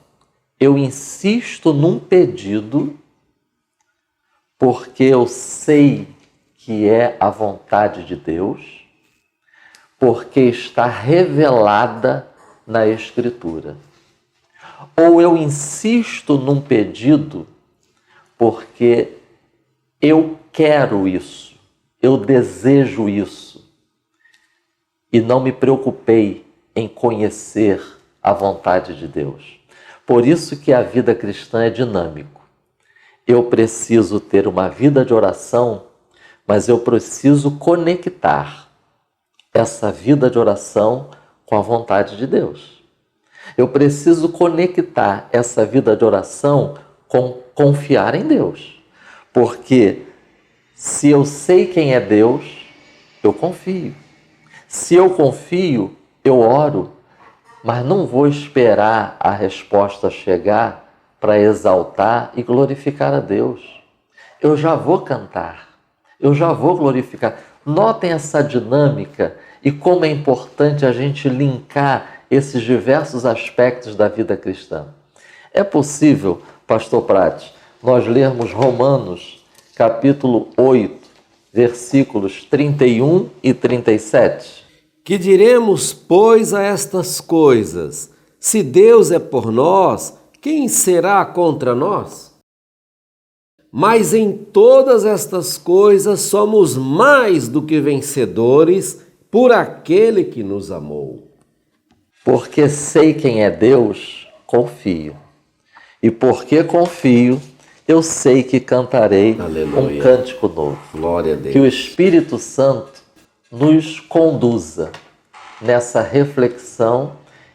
Eu insisto num pedido porque eu sei que é a vontade de Deus, porque está revelada na Escritura. Ou eu insisto num pedido porque eu quero isso, eu desejo isso, e não me preocupei em conhecer a vontade de Deus. Por isso que a vida cristã é dinâmico. Eu preciso ter uma vida de oração, mas eu preciso conectar essa vida de oração com a vontade de Deus. Eu preciso conectar essa vida de oração com confiar em Deus. Porque se eu sei quem é Deus, eu confio. Se eu confio, eu oro, mas não vou esperar a resposta chegar para exaltar e glorificar a Deus. Eu já vou cantar, eu já vou glorificar. Notem essa dinâmica e como é importante a gente linkar esses diversos aspectos da vida cristã. É possível, pastor Prati, nós lermos Romanos, capítulo 8, versículos 31 e 37? Que diremos, pois, a estas coisas? Se Deus é por nós, quem será contra nós? Mas em todas estas coisas somos mais do que vencedores por aquele que nos amou. Porque sei quem é Deus, confio. E porque confio, eu sei que cantarei um cântico novo. Glória a Deus. Que o Espírito Santo nos conduza nessa reflexão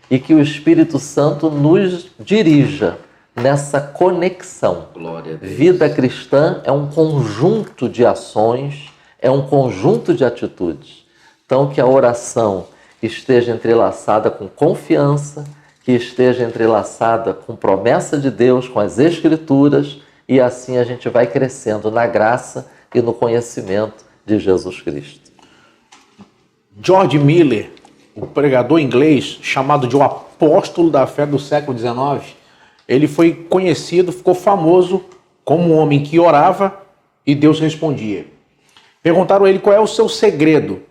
e que o Espírito Santo nos dirija nessa conexão. Glória a Deus. Vida cristã é um conjunto de ações, é um conjunto de atitudes. Então, que a oração esteja entrelaçada com confiança, que esteja entrelaçada com promessa de Deus, com as Escrituras, e assim a gente vai crescendo na graça e no conhecimento de Jesus Cristo. George Miller, o pregador inglês, chamado de o apóstolo da fé do século XIX, ele foi conhecido, ficou famoso como um homem que orava e Deus respondia. Perguntaram a ele qual é o seu segredo.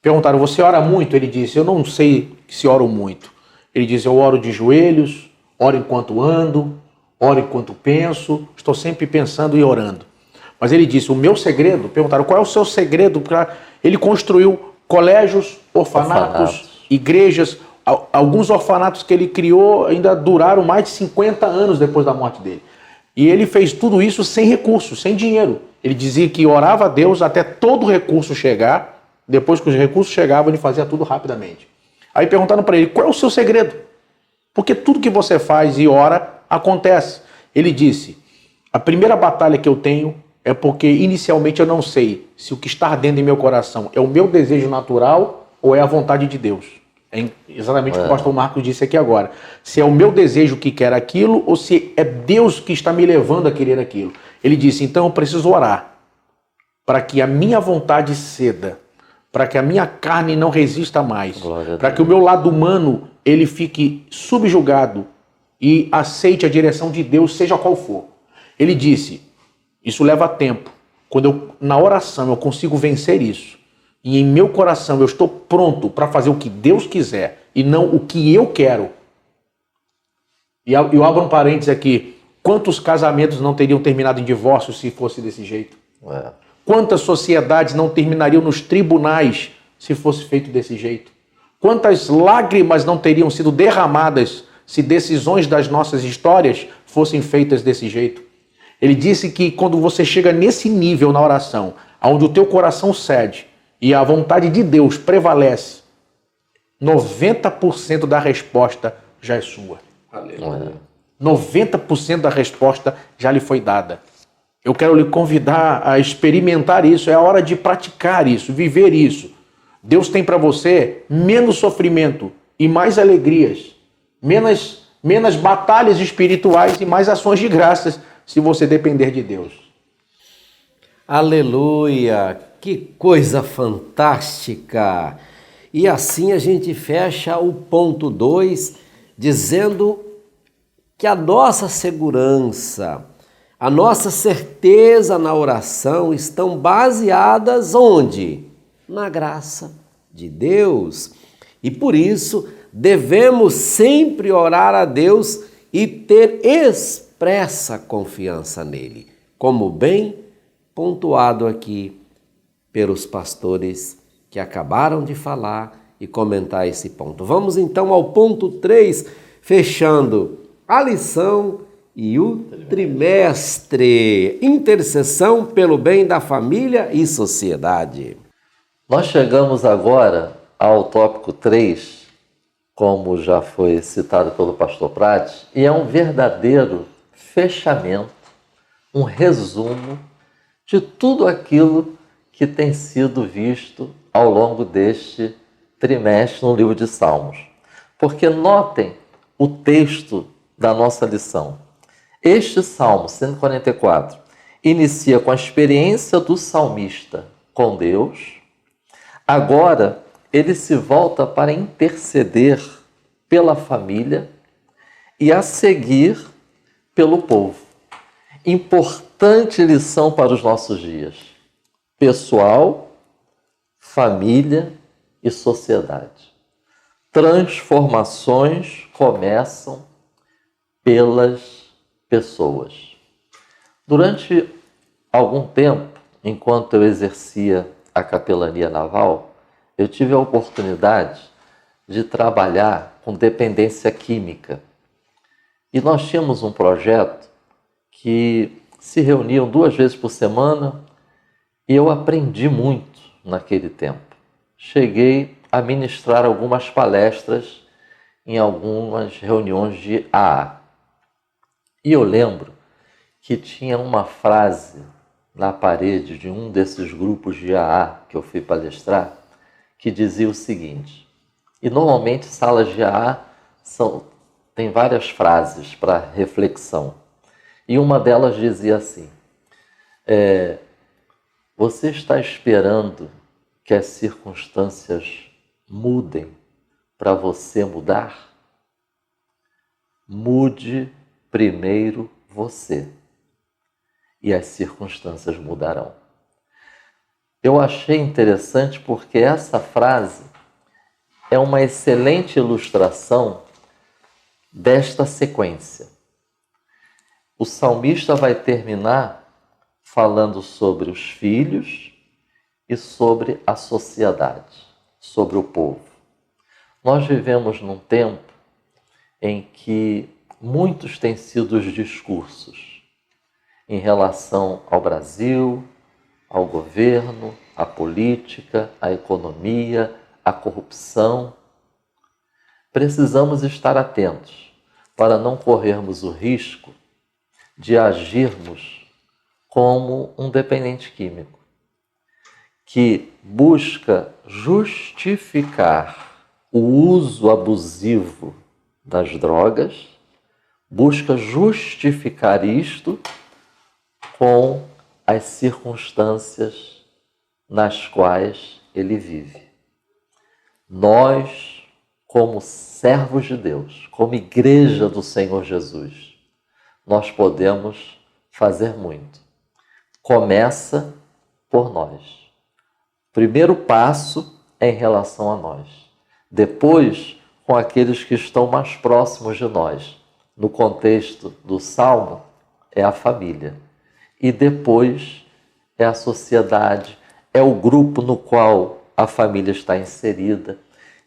Perguntaram, você ora muito? Ele disse, eu não sei se oro muito. Ele diz, eu oro de joelhos, oro enquanto ando, oro enquanto penso, estou sempre pensando e orando. Mas ele disse, o meu segredo, perguntaram, qual é o seu segredo? Ele construiu colégios, orfanatos, igrejas, alguns orfanatos que ele criou ainda duraram mais de 50 anos depois da morte dele. E ele fez tudo isso sem recursos, sem dinheiro. Ele dizia que orava a Deus até todo o recurso chegar. Depois que os recursos chegavam, ele fazia tudo rapidamente. Aí perguntaram para ele, qual é o seu segredo? Porque tudo que você faz e ora, acontece. Ele disse, a primeira batalha que eu tenho é porque inicialmente eu não sei se o que está ardendo em meu coração é o meu desejo natural ou é a vontade de Deus. É exatamente o que o pastor Marcos disse aqui agora. Se é o meu desejo que quer aquilo ou se é Deus que está me levando a querer aquilo. Ele disse, então eu preciso orar para que a minha vontade ceda, para que a minha carne não resista mais, para que o meu lado humano ele fique subjugado e aceite a direção de Deus, seja qual for. Ele disse, isso leva tempo. Quando na oração eu consigo vencer isso, e em meu coração eu estou pronto para fazer o que Deus quiser e não o que eu quero. E eu abro um parênteses aqui. Quantos casamentos não teriam terminado em divórcio se fosse desse jeito? Quantas sociedades não terminariam nos tribunais se fosse feito desse jeito? Quantas lágrimas não teriam sido derramadas se decisões das nossas histórias fossem feitas desse jeito? Ele disse que quando você chega nesse nível na oração, onde o teu coração cede e a vontade de Deus prevalece, 90% da resposta já é sua. Aleluia. 90% da resposta já lhe foi dada. Eu quero lhe convidar a experimentar isso, é a hora de praticar isso, viver isso. Deus tem para você menos sofrimento e mais alegrias, menos batalhas espirituais e mais ações de graças, se você depender de Deus. Aleluia! Que coisa fantástica! E assim a gente fecha o ponto 2, dizendo que a nossa segurança, a nossa certeza na oração estão baseadas onde? Na graça de Deus. E por isso devemos sempre orar a Deus e ter expressa confiança nele, como bem pontuado aqui pelos pastores que acabaram de falar e comentar esse ponto. Vamos então ao ponto 3, fechando a lição e o trimestre. Intercessão pelo bem da família e sociedade. Nós chegamos agora ao tópico 3, como já foi citado pelo pastor Prates, e é um verdadeiro fechamento, um resumo de tudo aquilo que tem sido visto ao longo deste trimestre no livro de Salmos. Porque notem o texto da nossa lição. Este Salmo 144 inicia com a experiência do salmista com Deus. Agora ele se volta para interceder pela família e a seguir pelo povo. Importante lição para os nossos dias. Pessoal, família e sociedade. Transformações começam pelas pessoas. Durante algum tempo, enquanto eu exercia a capelania naval, eu tive a oportunidade de trabalhar com dependência química. E nós tínhamos um projeto que se reuniam 2 vezes por semana e eu aprendi muito naquele tempo. Cheguei a ministrar algumas palestras em algumas reuniões de AA. E eu lembro que tinha uma frase na parede de um desses grupos de AA que eu fui palestrar, que dizia o seguinte, e normalmente salas de AA tem várias frases para reflexão, e uma delas dizia assim, você está esperando que as circunstâncias mudem para você mudar? Mude primeiro você e as circunstâncias mudarão. Eu achei interessante porque essa frase é uma excelente ilustração desta sequência. O salmista vai terminar falando sobre os filhos e sobre a sociedade, sobre o povo. Nós vivemos num tempo em que muitos têm sido os discursos em relação ao Brasil, ao governo, à política, à economia, à corrupção. Precisamos estar atentos para não corrermos o risco de agirmos como um dependente químico, que busca justificar o uso abusivo das drogas, busca justificar isto com as circunstâncias nas quais ele vive. Nós, como servos de Deus, como igreja do Senhor Jesus, nós podemos fazer muito. Começa por nós. Primeiro passo é em relação a nós. Depois, com aqueles que estão mais próximos de nós. No contexto do Salmo, é a família. E depois é a sociedade, é o grupo no qual a família está inserida.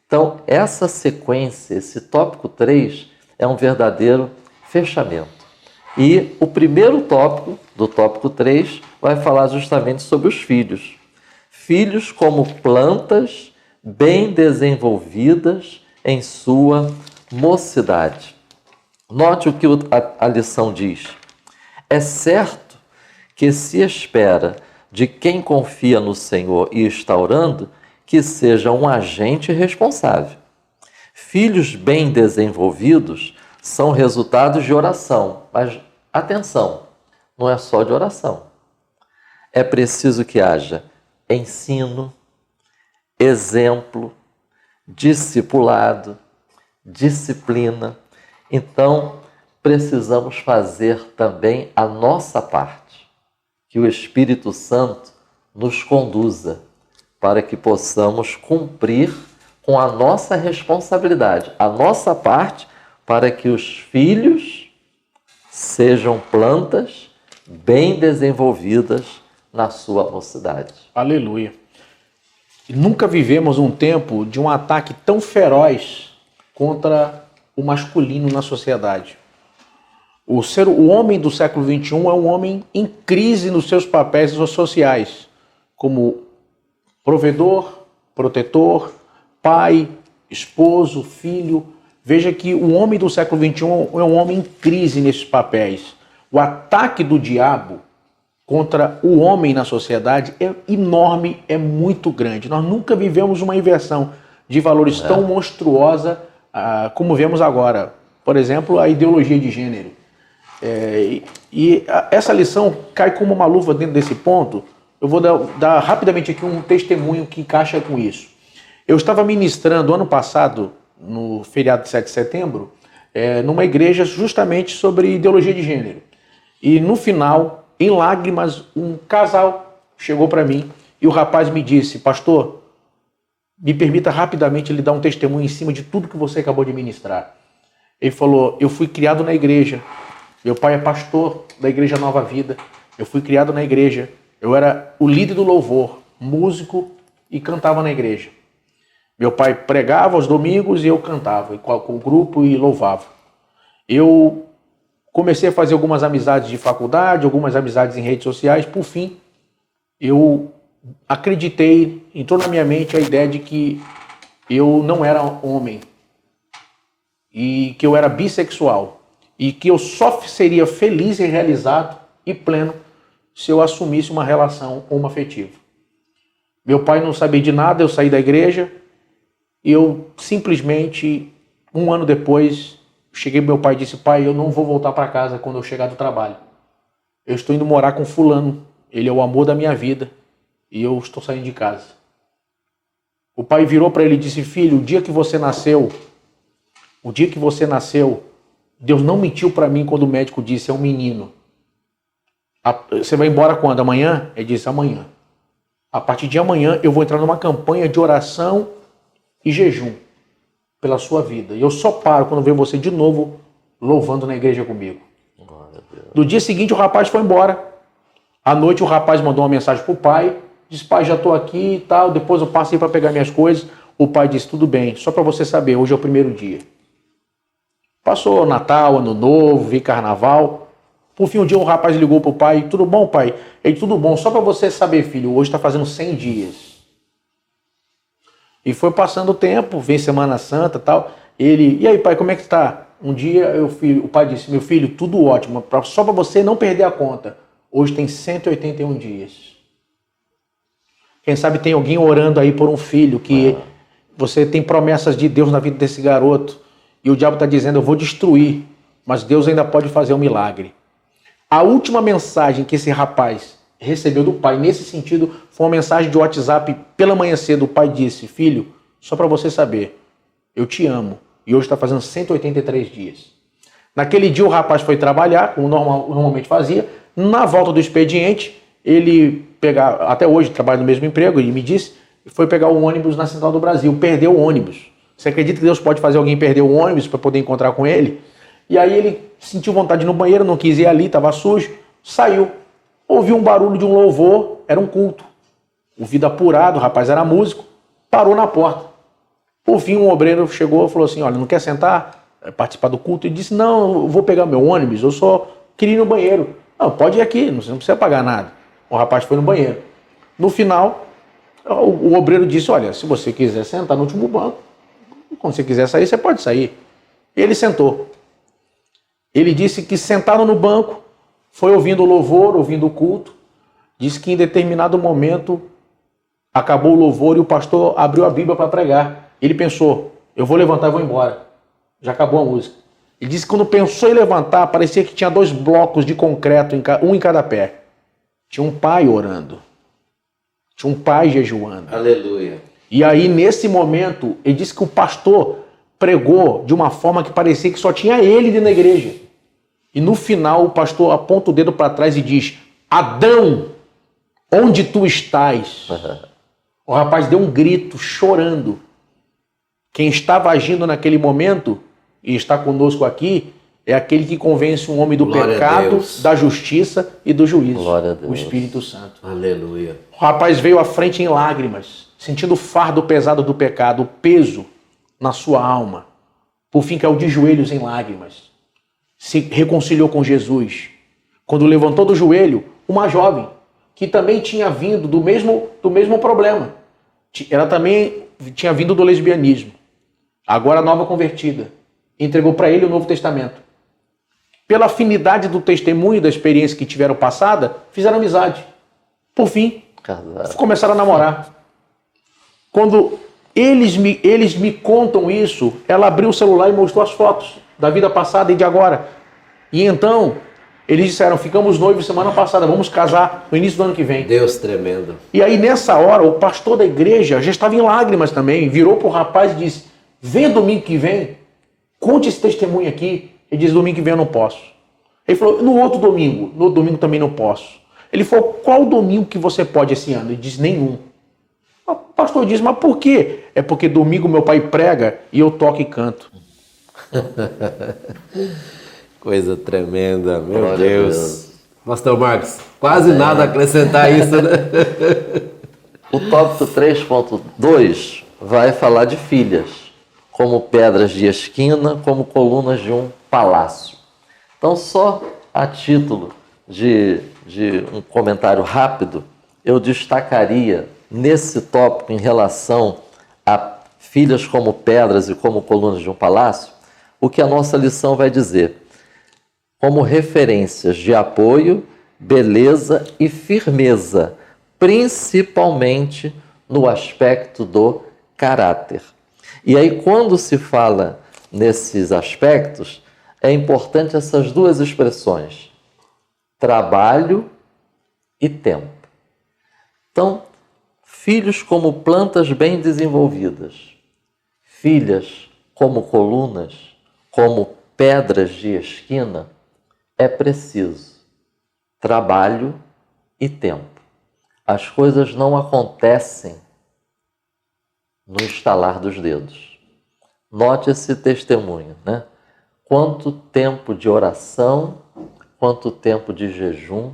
Então, essa sequência, esse tópico 3, é um verdadeiro fechamento. E o primeiro tópico, do tópico 3, vai falar justamente sobre os filhos. Filhos como plantas bem desenvolvidas em sua mocidade. Note o que a lição diz. É certo que se espera de quem confia no Senhor e está orando que seja um agente responsável. Filhos bem desenvolvidos são resultados de oração, mas atenção, não é só de oração. É preciso que haja ensino, exemplo, discipulado, disciplina. Então, precisamos fazer também a nossa parte, que o Espírito Santo nos conduza para que possamos cumprir com a nossa responsabilidade, a nossa parte, para que os filhos sejam plantas bem desenvolvidas na sua mocidade. Aleluia. Nunca vivemos um tempo de um ataque tão feroz contra o masculino na sociedade. O homem do século XXI é um homem em crise nos seus papéis sociais, como provedor, protetor, pai, esposo, filho. Veja que o homem do século XXI é um homem em crise nesses papéis. O ataque do diabo contra o homem na sociedade é enorme, é muito grande. Nós nunca vivemos uma inversão de valores tão monstruosa como vemos agora. Por exemplo, a ideologia de gênero. Essa lição cai como uma luva dentro desse ponto. Eu vou dar rapidamente aqui um testemunho que encaixa com isso. Eu estava ministrando ano passado, no feriado de 7 de setembro, numa igreja justamente sobre ideologia de gênero. E no final, em lágrimas, um casal chegou para mim e o rapaz me disse: pastor, me permita rapidamente lhe dar um testemunho em cima de tudo que você acabou de ministrar. Ele falou: eu fui criado na igreja, meu pai é pastor da Igreja Nova Vida, eu fui criado na igreja, eu era o líder do louvor, músico e cantava na igreja. Meu pai pregava aos domingos e eu cantava com o grupo e louvava. Eu comecei a fazer algumas amizades de faculdade, algumas amizades em redes sociais. Por fim, eu acreditei, entrou na minha mente a ideia de que eu não era homem e que eu era bissexual e que eu só seria feliz e realizado e pleno se eu assumisse uma relação homoafetiva. Meu pai não sabia de nada, eu saí da igreja e eu simplesmente, um ano depois, cheguei pro meu pai e disse: pai, eu não vou voltar para casa quando eu chegar do trabalho. Eu estou indo morar com fulano, ele é o amor da minha vida e eu estou saindo de casa. O pai virou para ele e disse: filho, o dia que você nasceu, Deus não mentiu para mim quando o médico disse: é um menino. Você vai embora quando? Amanhã? Ele disse: amanhã. A partir de amanhã eu vou entrar numa campanha de oração e jejum pela sua vida. E eu só paro quando ver você de novo louvando na igreja comigo. No dia seguinte o rapaz foi embora. À noite o rapaz mandou uma mensagem pro pai, disse: pai, já estou aqui e tal, depois eu passei para pegar minhas coisas. O pai disse: tudo bem, só para você saber, hoje é o primeiro dia. Passou Natal, Ano Novo, vi Carnaval. Por fim, um dia o rapaz ligou pro pai, tudo bom, pai? Ele, tudo bom, só para você saber, filho, hoje está fazendo 100 dias. E foi passando o tempo, vem Semana Santa e tal. Ele, e aí, pai, como é que tá? Um dia o pai disse, meu filho, tudo ótimo, só para você não perder a conta. Hoje tem 181 dias. Quem sabe tem alguém orando aí por um filho que você tem promessas de Deus na vida desse garoto e o diabo está dizendo, eu vou destruir, mas Deus ainda pode fazer um milagre. A última mensagem que esse rapaz recebeu do pai, nesse sentido, foi uma mensagem de WhatsApp pela manhã cedo. O pai disse, filho, só para você saber, eu te amo. E hoje está fazendo 183 dias. Naquele dia o rapaz foi trabalhar, como normalmente fazia. Na volta do expediente, ele até hoje trabalha no mesmo emprego, ele me disse, foi pegar o ônibus na Central do Brasil, perdeu o ônibus. Você acredita que Deus pode fazer alguém perder o ônibus para poder encontrar com ele? E aí ele sentiu vontade de ir no banheiro, não quis ir ali, estava sujo, saiu. Ouviu um barulho de um louvor, era um culto. O vidro apurado, o rapaz era músico, parou na porta. Por fim, um obreiro chegou e falou assim, olha, não quer sentar, participar do culto? Ele disse, não, eu vou pegar meu ônibus, eu só queria ir no banheiro. Não, pode ir aqui, não precisa pagar nada. O rapaz foi no banheiro. No final, o obreiro disse, olha, se você quiser sentar no último banco, quando você quiser sair, você pode sair. E ele sentou. Ele disse que sentado no banco, foi ouvindo o louvor, ouvindo o culto. Disse que em determinado momento acabou o louvor e o pastor abriu a Bíblia para pregar. Ele pensou, eu vou levantar e vou embora. Já acabou a música. Ele disse que quando pensou em levantar, parecia que tinha 2 blocos de concreto, um em cada pé. Tinha um pai orando. Tinha um pai jejuando. Aleluia. E aí, nesse momento, ele disse que o pastor pregou de uma forma que parecia que só tinha ele dentro da igreja. E no final, o pastor aponta o dedo para trás e diz, Adão, onde tu estás? O rapaz deu um grito, chorando. Quem estava agindo naquele momento, e está conosco aqui, é aquele que convence um homem do pecado, da justiça e do juízo. O Espírito Santo. Aleluia. O rapaz veio à frente em lágrimas, sentindo o fardo pesado do pecado, o peso na sua alma. Por fim, caiu de joelhos em lágrimas. Se reconciliou com Jesus. Quando levantou do joelho, uma jovem, que também tinha vindo do mesmo problema. Ela também tinha vindo do lesbianismo. Agora nova convertida. Entregou para ele o Novo Testamento. Pela afinidade do testemunho da experiência que tiveram passada, fizeram amizade. Por fim, começaram a namorar. Quando eles me contam isso, ela abriu o celular e mostrou as fotos da vida passada e de agora. E então, eles disseram, ficamos noivos semana passada, vamos casar no início do ano que vem. Deus tremendo. E aí, nessa hora, o pastor da igreja já estava em lágrimas também, virou para o rapaz e disse, venha domingo que vem, conte esse testemunho aqui. Ele disse, domingo que vem eu não posso. Ele falou, no domingo também não posso. Ele falou, qual domingo que você pode esse ano? Ele disse, nenhum. O pastor disse, mas por quê? É porque domingo meu pai prega e eu toco e canto. Coisa tremenda, meu Deus. Pastor Marcos, quase nada a acrescentar isso, né? O tópico 3.2 vai falar de filhas, como pedras de esquina, como colunas de um palácio. Então, só a título de um comentário rápido, eu destacaria nesse tópico em relação a filhas como pedras e como colunas de um palácio, o que a nossa lição vai dizer, como referências de apoio, beleza e firmeza, principalmente no aspecto do caráter. E aí, quando se fala nesses aspectos, é importante essas 2 expressões, trabalho e tempo. Então, filhos como plantas bem desenvolvidas, filhas como colunas, como pedras de esquina, é preciso trabalho e tempo. As coisas não acontecem no estalar dos dedos. Note esse testemunho, né? Quanto tempo de oração, quanto tempo de jejum,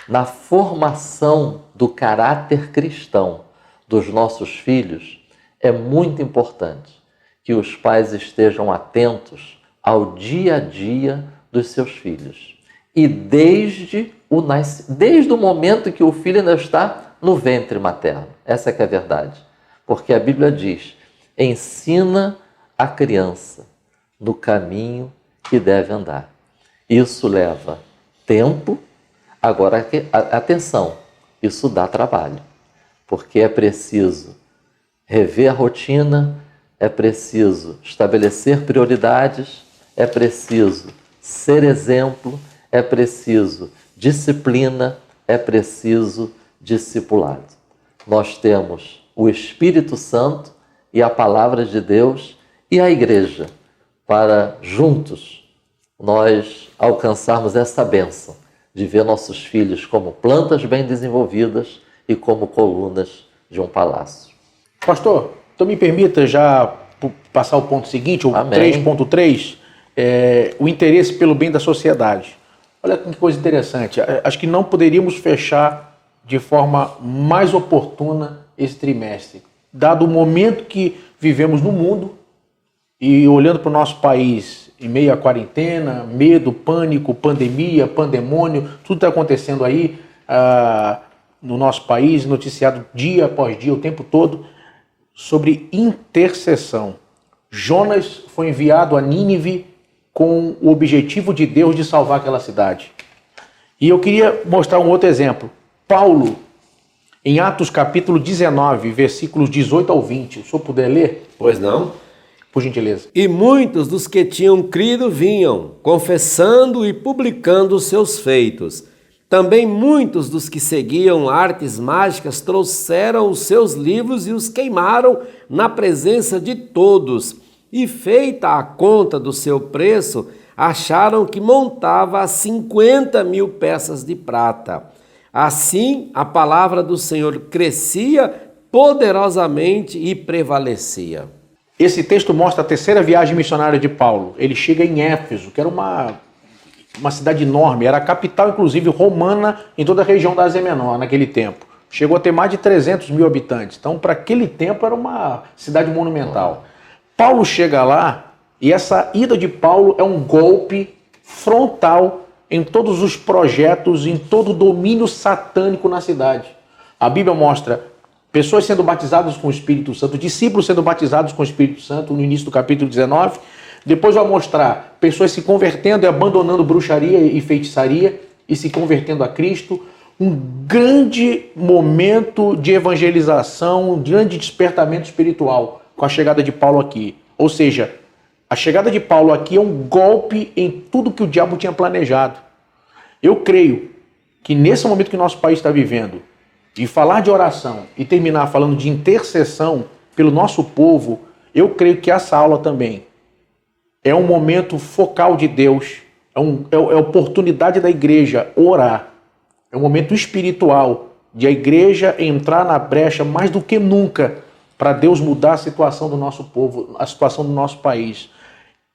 na formação do caráter cristão dos nossos filhos, é muito importante que os pais estejam atentos ao dia a dia dos seus filhos. e desde o momento que o filho ainda está no ventre materno. Essa que é a verdade. Porque a Bíblia diz: ensina a criança no caminho que deve andar. Isso leva tempo. Agora, atenção, isso dá trabalho, porque é preciso rever a rotina, é preciso estabelecer prioridades, é preciso ser exemplo, é preciso disciplina, é preciso discipulado. Nós temos o Espírito Santo e a Palavra de Deus e a Igreja para juntos nós alcançarmos essa bênção de ver nossos filhos como plantas bem desenvolvidas e como colunas de um palácio. Pastor, então me permita já passar o ponto seguinte, o 3.3, o interesse pelo bem da sociedade. Olha que coisa interessante, acho que não poderíamos fechar de forma mais oportuna esse trimestre, dado o momento que vivemos no mundo e olhando para o nosso país em meio à quarentena, medo, pânico, pandemia, pandemônio, tudo está acontecendo aí no nosso país, noticiado dia após dia, o tempo todo, sobre intercessão. Jonas foi enviado a Nínive com o objetivo de Deus de salvar aquela cidade. E eu queria mostrar um outro exemplo. Paulo, em Atos capítulo 19, versículos 18 ao 20. Se eu puder ler? Pois não? Por gentileza. E muitos dos que tinham crido vinham, confessando e publicando os seus feitos. Também muitos dos que seguiam artes mágicas trouxeram os seus livros e os queimaram na presença de todos. E feita a conta do seu preço, acharam que montava a 50.000 peças de prata. Assim, a palavra do Senhor crescia poderosamente e prevalecia. Esse texto mostra a terceira viagem missionária de Paulo. Ele chega em Éfeso, que era uma cidade enorme, era a capital, inclusive, romana em toda a região da Ásia Menor, naquele tempo. Chegou a ter mais de 300.000 habitantes. Então, para aquele tempo, era uma cidade monumental. Paulo chega lá e essa ida de Paulo é um golpe frontal em todos os projetos, em todo o domínio satânico na cidade. A Bíblia mostra pessoas sendo batizadas com o Espírito Santo, discípulos sendo batizados com o Espírito Santo no início do capítulo 19. Depois vai mostrar pessoas se convertendo e abandonando bruxaria e feitiçaria e se convertendo a Cristo. Um grande momento de evangelização, um grande despertamento espiritual com a chegada de Paulo aqui. Ou seja, a chegada de Paulo aqui é um golpe em tudo que o diabo tinha planejado. Eu creio que nesse momento que o nosso país está vivendo, de falar de oração e terminar falando de intercessão pelo nosso povo, eu creio que essa aula também é um momento focal de Deus, é a oportunidade da igreja orar, é um momento espiritual de a igreja entrar na brecha mais do que nunca para Deus mudar a situação do nosso povo, a situação do nosso país.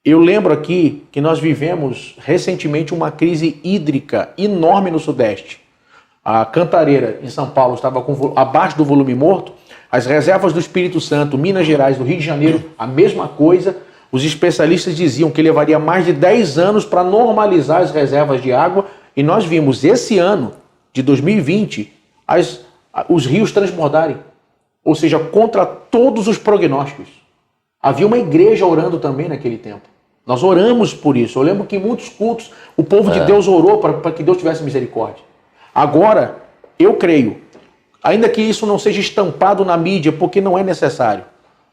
Eu lembro aqui que nós vivemos recentemente uma crise hídrica enorme no Sudeste. A Cantareira, em São Paulo, estava abaixo do volume morto. As reservas do Espírito Santo, Minas Gerais, do Rio de Janeiro, a mesma coisa. Os especialistas diziam que levaria mais de 10 anos para normalizar as reservas de água. E nós vimos esse ano, de 2020, os rios transbordarem. Ou seja, contra todos os prognósticos. Havia uma igreja orando também naquele tempo. Nós oramos por isso. Eu lembro que em muitos cultos o povo de Deus orou para que Deus tivesse misericórdia. Agora, eu creio, ainda que isso não seja estampado na mídia, porque não é necessário,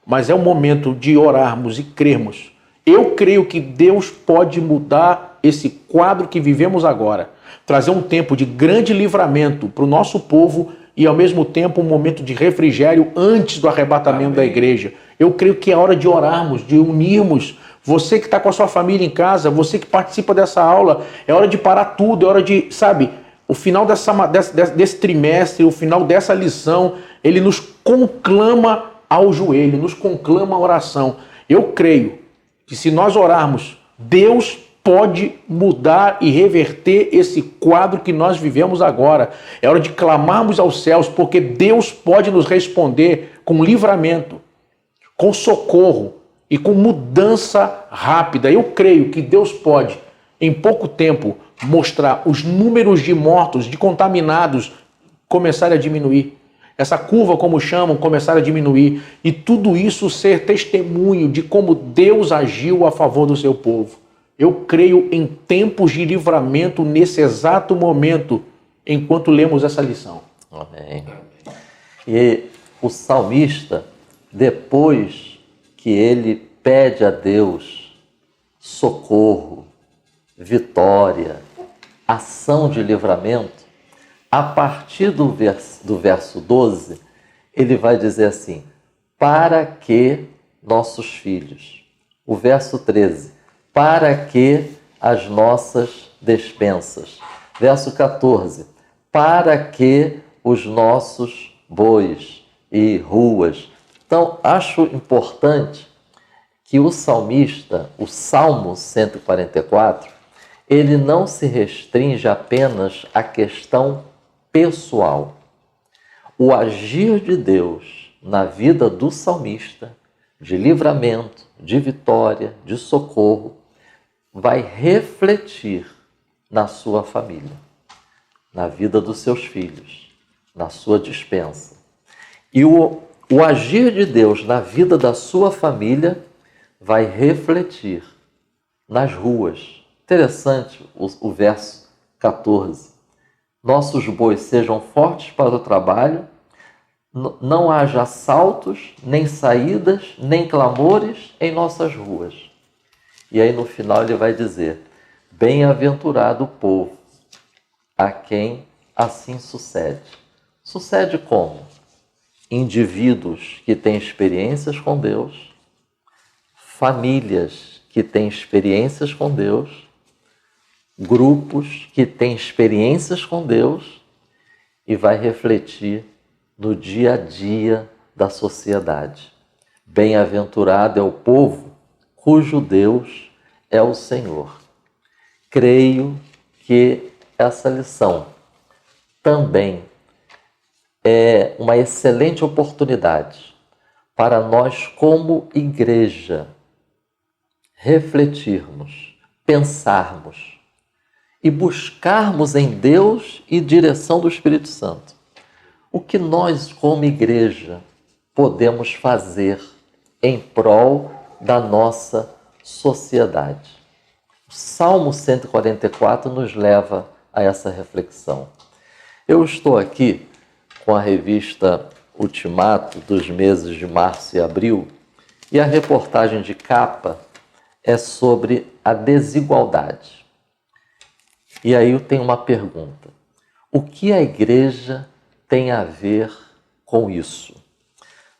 mas é o momento de orarmos e crermos. Eu creio que Deus pode mudar esse quadro que vivemos agora, trazer um tempo de grande livramento para o nosso povo e, ao mesmo tempo, um momento de refrigério antes do arrebatamento da igreja. Eu creio que é hora de orarmos, de unirmos. Você que está com a sua família em casa, você que participa dessa aula, é hora de parar tudo, é hora de, o final desse trimestre, o final dessa lição, ele nos conclama ao joelho, nos conclama a oração. Eu creio que se nós orarmos, Deus pode mudar e reverter esse quadro que nós vivemos agora. É hora de clamarmos aos céus, porque Deus pode nos responder com livramento, com socorro e com mudança rápida. Eu creio que Deus pode em pouco tempo, mostrar os números de mortos, de contaminados, começarem a diminuir. Essa curva, como chamam, começar a diminuir. E tudo isso ser testemunho de como Deus agiu a favor do seu povo. Eu creio em tempos de livramento nesse exato momento, enquanto lemos essa lição. Amém. E o salmista, depois que ele pede a Deus socorro, vitória, ação de livramento, a partir do verso 12, ele vai dizer assim: para que nossos filhos. O verso 13, para que as nossas despensas. Verso 14, para que os nossos bois e ruas. Então, acho importante que o salmista, o Salmo 144, ele não se restringe apenas à questão pessoal. O agir de Deus na vida do salmista, de livramento, de vitória, de socorro, vai refletir na sua família, na vida dos seus filhos, na sua despensa. E o agir de Deus na vida da sua família vai refletir nas ruas. Interessante o verso 14. Nossos bois sejam fortes para o trabalho, não haja assaltos, nem saídas, nem clamores em nossas ruas. E aí no final ele vai dizer: bem-aventurado o povo a quem assim sucede. Sucede como? Indivíduos que têm experiências com Deus, famílias que têm experiências com Deus, grupos que têm experiências com Deus, e vai refletir no dia a dia da sociedade. Bem-aventurado é o povo cujo Deus é o Senhor. Creio que essa lição também é uma excelente oportunidade para nós, como igreja, refletirmos, pensarmos e buscarmos em Deus e direção do Espírito Santo. O que nós, como igreja, podemos fazer em prol da nossa sociedade? O Salmo 144 nos leva a essa reflexão. Eu estou aqui com a revista Ultimato dos meses de março e abril, e a reportagem de capa é sobre a desigualdade. E aí eu tenho uma pergunta: o que a igreja tem a ver com isso?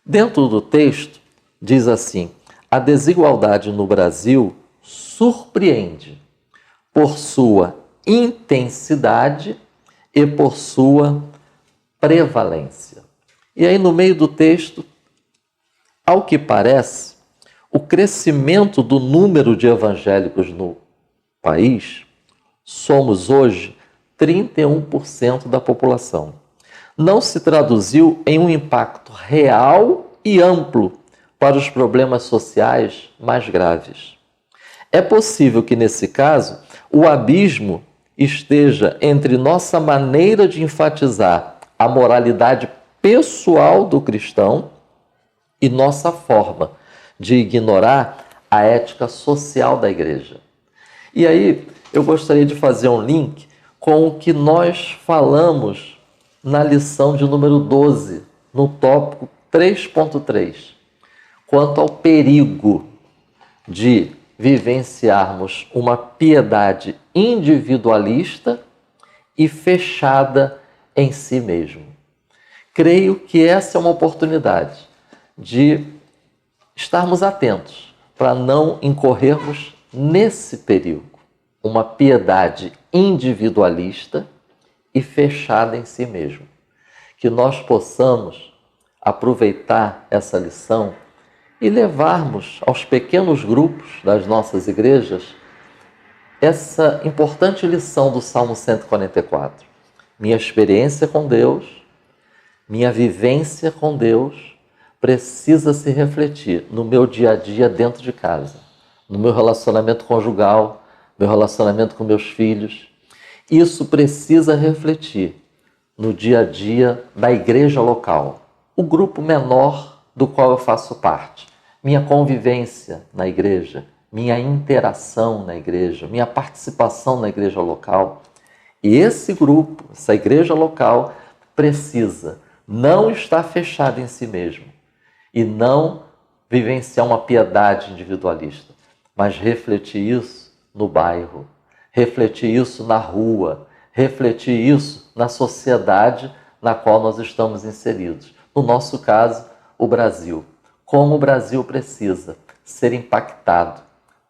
Dentro do texto diz assim: a desigualdade no Brasil surpreende por sua intensidade e por sua prevalência. E aí no meio do texto, ao que parece, o crescimento do número de evangélicos no país, somos hoje 31% da população, não se traduziu em um impacto real e amplo para os problemas sociais mais graves. É possível que, nesse caso, o abismo esteja entre nossa maneira de enfatizar a moralidade pessoal do cristão e nossa forma de ignorar a ética social da igreja. E aí, eu gostaria de fazer um link com o que nós falamos na lição de número 12, no tópico 3.3, quanto ao perigo de vivenciarmos uma piedade individualista e fechada em si mesmo. Creio que essa é uma oportunidade de estarmos atentos para não incorrermos nesse perigo, uma piedade individualista e fechada em si mesmo. Que nós possamos aproveitar essa lição e levarmos aos pequenos grupos das nossas igrejas essa importante lição do Salmo 144. Minha experiência com Deus, minha vivência com Deus precisa se refletir no meu dia a dia dentro de casa, no meu relacionamento conjugal, meu relacionamento com meus filhos. Isso precisa refletir no dia a dia da igreja local, o grupo menor do qual eu faço parte, minha convivência na igreja, minha interação na igreja, minha participação na igreja local. E esse grupo, essa igreja local, precisa não estar fechada em si mesmo e não vivenciar uma piedade individualista, mas refletir isso no bairro, refletir isso na rua, refletir isso na sociedade na qual nós estamos inseridos. No nosso caso, o Brasil. Como o Brasil precisa ser impactado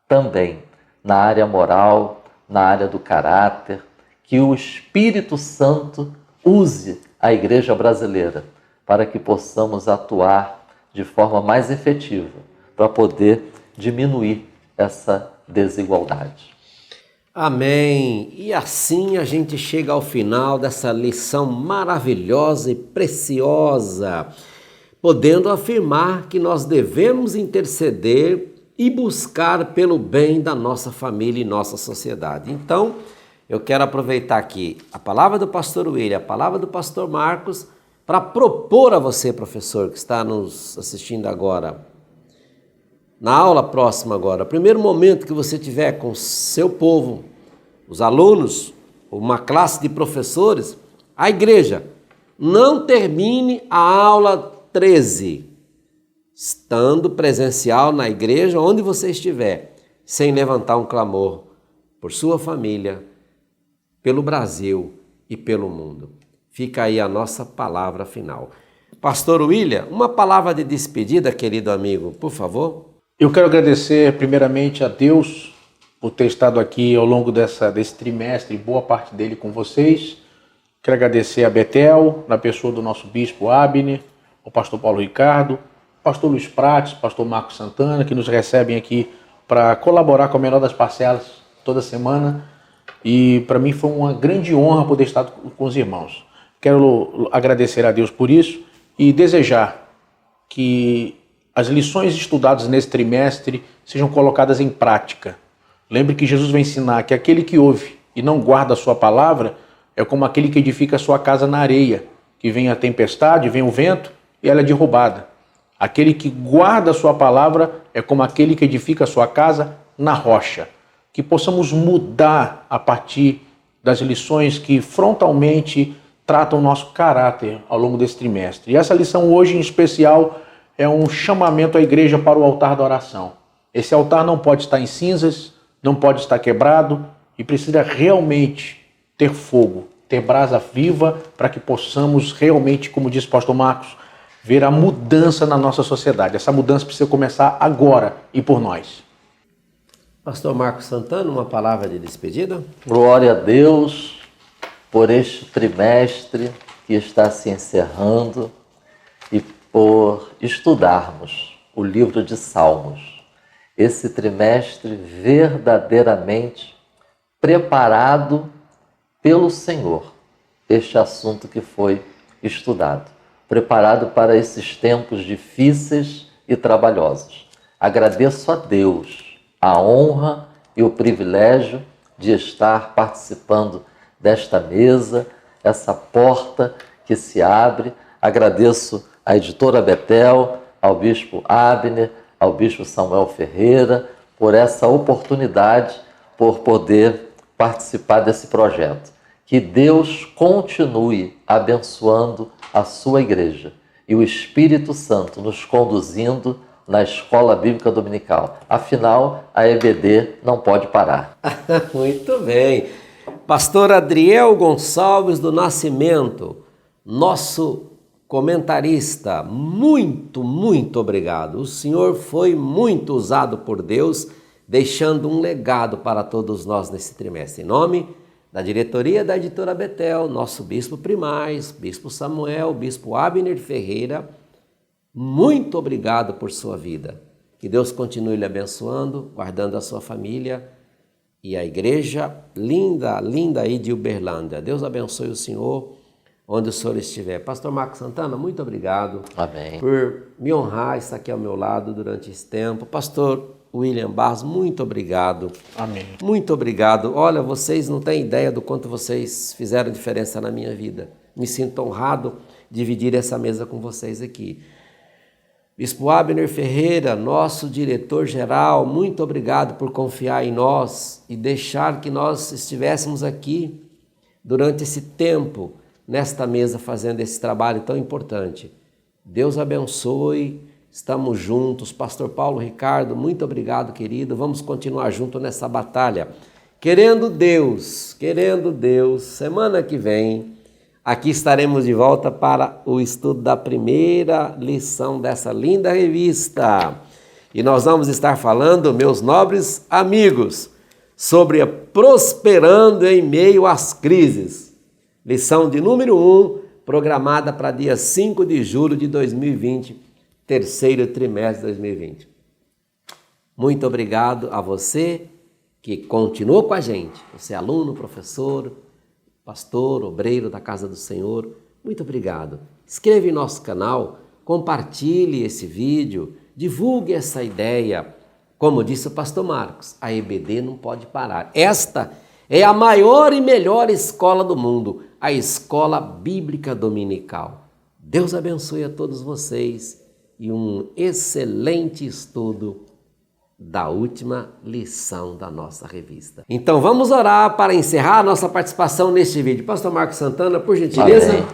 também na área moral, na área do caráter, que o Espírito Santo use a igreja brasileira para que possamos atuar de forma mais efetiva para poder diminuir essa desigualdade. Amém. E assim a gente chega ao final dessa lição maravilhosa e preciosa, podendo afirmar que nós devemos interceder e buscar pelo bem da nossa família e nossa sociedade. Então, eu quero aproveitar aqui a palavra do pastor William, a palavra do pastor Marcos, para propor a você, professor, que está nos assistindo agora, na aula próxima agora, o primeiro momento que você tiver com seu povo, os alunos, uma classe de professores, a igreja, não termine a aula 13, estando presencial na igreja, onde você estiver, sem levantar um clamor por sua família, pelo Brasil e pelo mundo. Fica aí a nossa palavra final. Pastor William, uma palavra de despedida, querido amigo, por favor. Eu quero agradecer primeiramente a Deus por ter estado aqui ao longo desse trimestre, boa parte dele com vocês. Quero agradecer a Betel, na pessoa do nosso bispo Abner, o pastor Paulo Ricardo, pastor Luiz Prates, pastor Marcos Santana, que nos recebem aqui para colaborar com a menor das parcelas toda semana. E para mim foi uma grande honra poder estar com os irmãos. Quero agradecer a Deus por isso e desejar que as lições estudadas nesse trimestre sejam colocadas em prática. Lembre que Jesus vai ensinar que aquele que ouve e não guarda a sua palavra é como aquele que edifica a sua casa na areia, que vem a tempestade, vem o vento e ela é derrubada. Aquele que guarda a sua palavra é como aquele que edifica a sua casa na rocha. Que possamos mudar a partir das lições que frontalmente tratam o nosso caráter ao longo desse trimestre. E essa lição hoje, em especial, é um chamamento à igreja para o altar da oração. Esse altar não pode estar em cinzas, não pode estar quebrado e precisa realmente ter fogo, ter brasa viva para que possamos realmente, como disse o pastor Marcos, ver a mudança na nossa sociedade. Essa mudança precisa começar agora e por nós. Pastor Marcos Santana, uma palavra de despedida? Glória a Deus por este trimestre que está se encerrando e por estudarmos o livro de Salmos. Esse trimestre verdadeiramente preparado pelo Senhor, este assunto que foi estudado. Preparado para esses tempos difíceis e trabalhosos. Agradeço a Deus a honra e o privilégio de estar participando desta mesa, essa porta que se abre. Agradeço à editora Betel, ao bispo Abner, ao bispo Samuel Ferreira, por essa oportunidade, por poder participar desse projeto. Que Deus continue abençoando a sua igreja e o Espírito Santo nos conduzindo na Escola Bíblica Dominical. Afinal, a EBD não pode parar. Muito bem. Pastor Adriel Gonçalves do Nascimento, nosso comentarista, muito obrigado. O senhor foi muito usado por Deus, deixando um legado para todos nós nesse trimestre. Em nome da diretoria da editora Betel, nosso bispo primaz, bispo Samuel, bispo Abner Ferreira, muito obrigado por sua vida. Que Deus continue lhe abençoando, guardando a sua família e a igreja linda aí de Uberlândia. Deus abençoe o senhor onde o senhor estiver. Pastor Marcos Santana, muito obrigado. Amém. Por me honrar, estar aqui ao meu lado durante esse tempo. Pastor William Barros, muito obrigado. Amém. Muito obrigado. Olha, vocês não têm ideia do quanto vocês fizeram diferença na minha vida. Me sinto honrado de dividir essa mesa com vocês aqui. Bispo Abner Ferreira, nosso diretor-geral, muito obrigado por confiar em nós e deixar que nós estivéssemos aqui durante esse tempo, nesta mesa, fazendo esse trabalho tão importante. Deus abençoe, estamos juntos. Pastor Paulo Ricardo, muito obrigado, querido. Vamos continuar juntos nessa batalha. Querendo Deus, semana que vem, aqui estaremos de volta para o estudo da primeira lição dessa linda revista. E nós vamos estar falando, meus nobres amigos, sobre prosperando em meio às crises. Lição de número 1, programada para dia 5 de julho de 2020, terceiro trimestre de 2020. Muito obrigado a você que continuou com a gente. Você é aluno, professor, pastor, obreiro da Casa do Senhor, muito obrigado. Inscreva em nosso canal, compartilhe esse vídeo, divulgue essa ideia. Como disse o pastor Marcos, a EBD não pode parar. Esta é a maior e melhor escola do mundo, a Escola Bíblica Dominical. Deus abençoe a todos vocês e um excelente estudo da última lição da nossa revista. Então vamos orar para encerrar a nossa participação neste vídeo. Pastor Marcos Santana, por gentileza. Amém.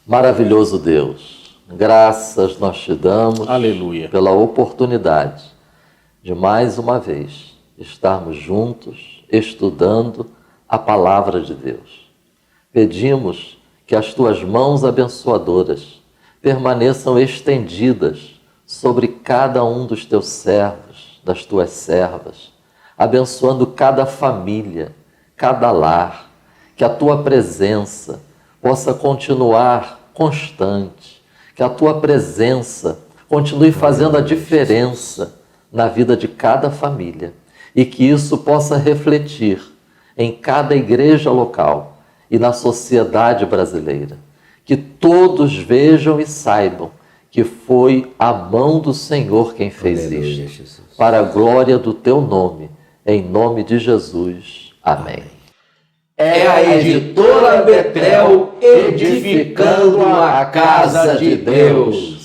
Maravilhoso Deus, graças nós te damos, Aleluia, pela oportunidade de mais uma vez estarmos juntos estudando a palavra de Deus. Pedimos que as tuas mãos abençoadoras permaneçam estendidas sobre cada um dos teus servos, das tuas servas, abençoando cada família, cada lar, que a tua presença possa continuar constante, que a tua presença continue fazendo a diferença na vida de cada família e que isso possa refletir em cada igreja local e na sociedade brasileira. Que todos vejam e saibam que foi a mão do Senhor quem fez Aleluia, isto, Jesus. para a glória do teu nome, em nome de Jesus. Amém. É a editora Betel edificando a casa de Deus.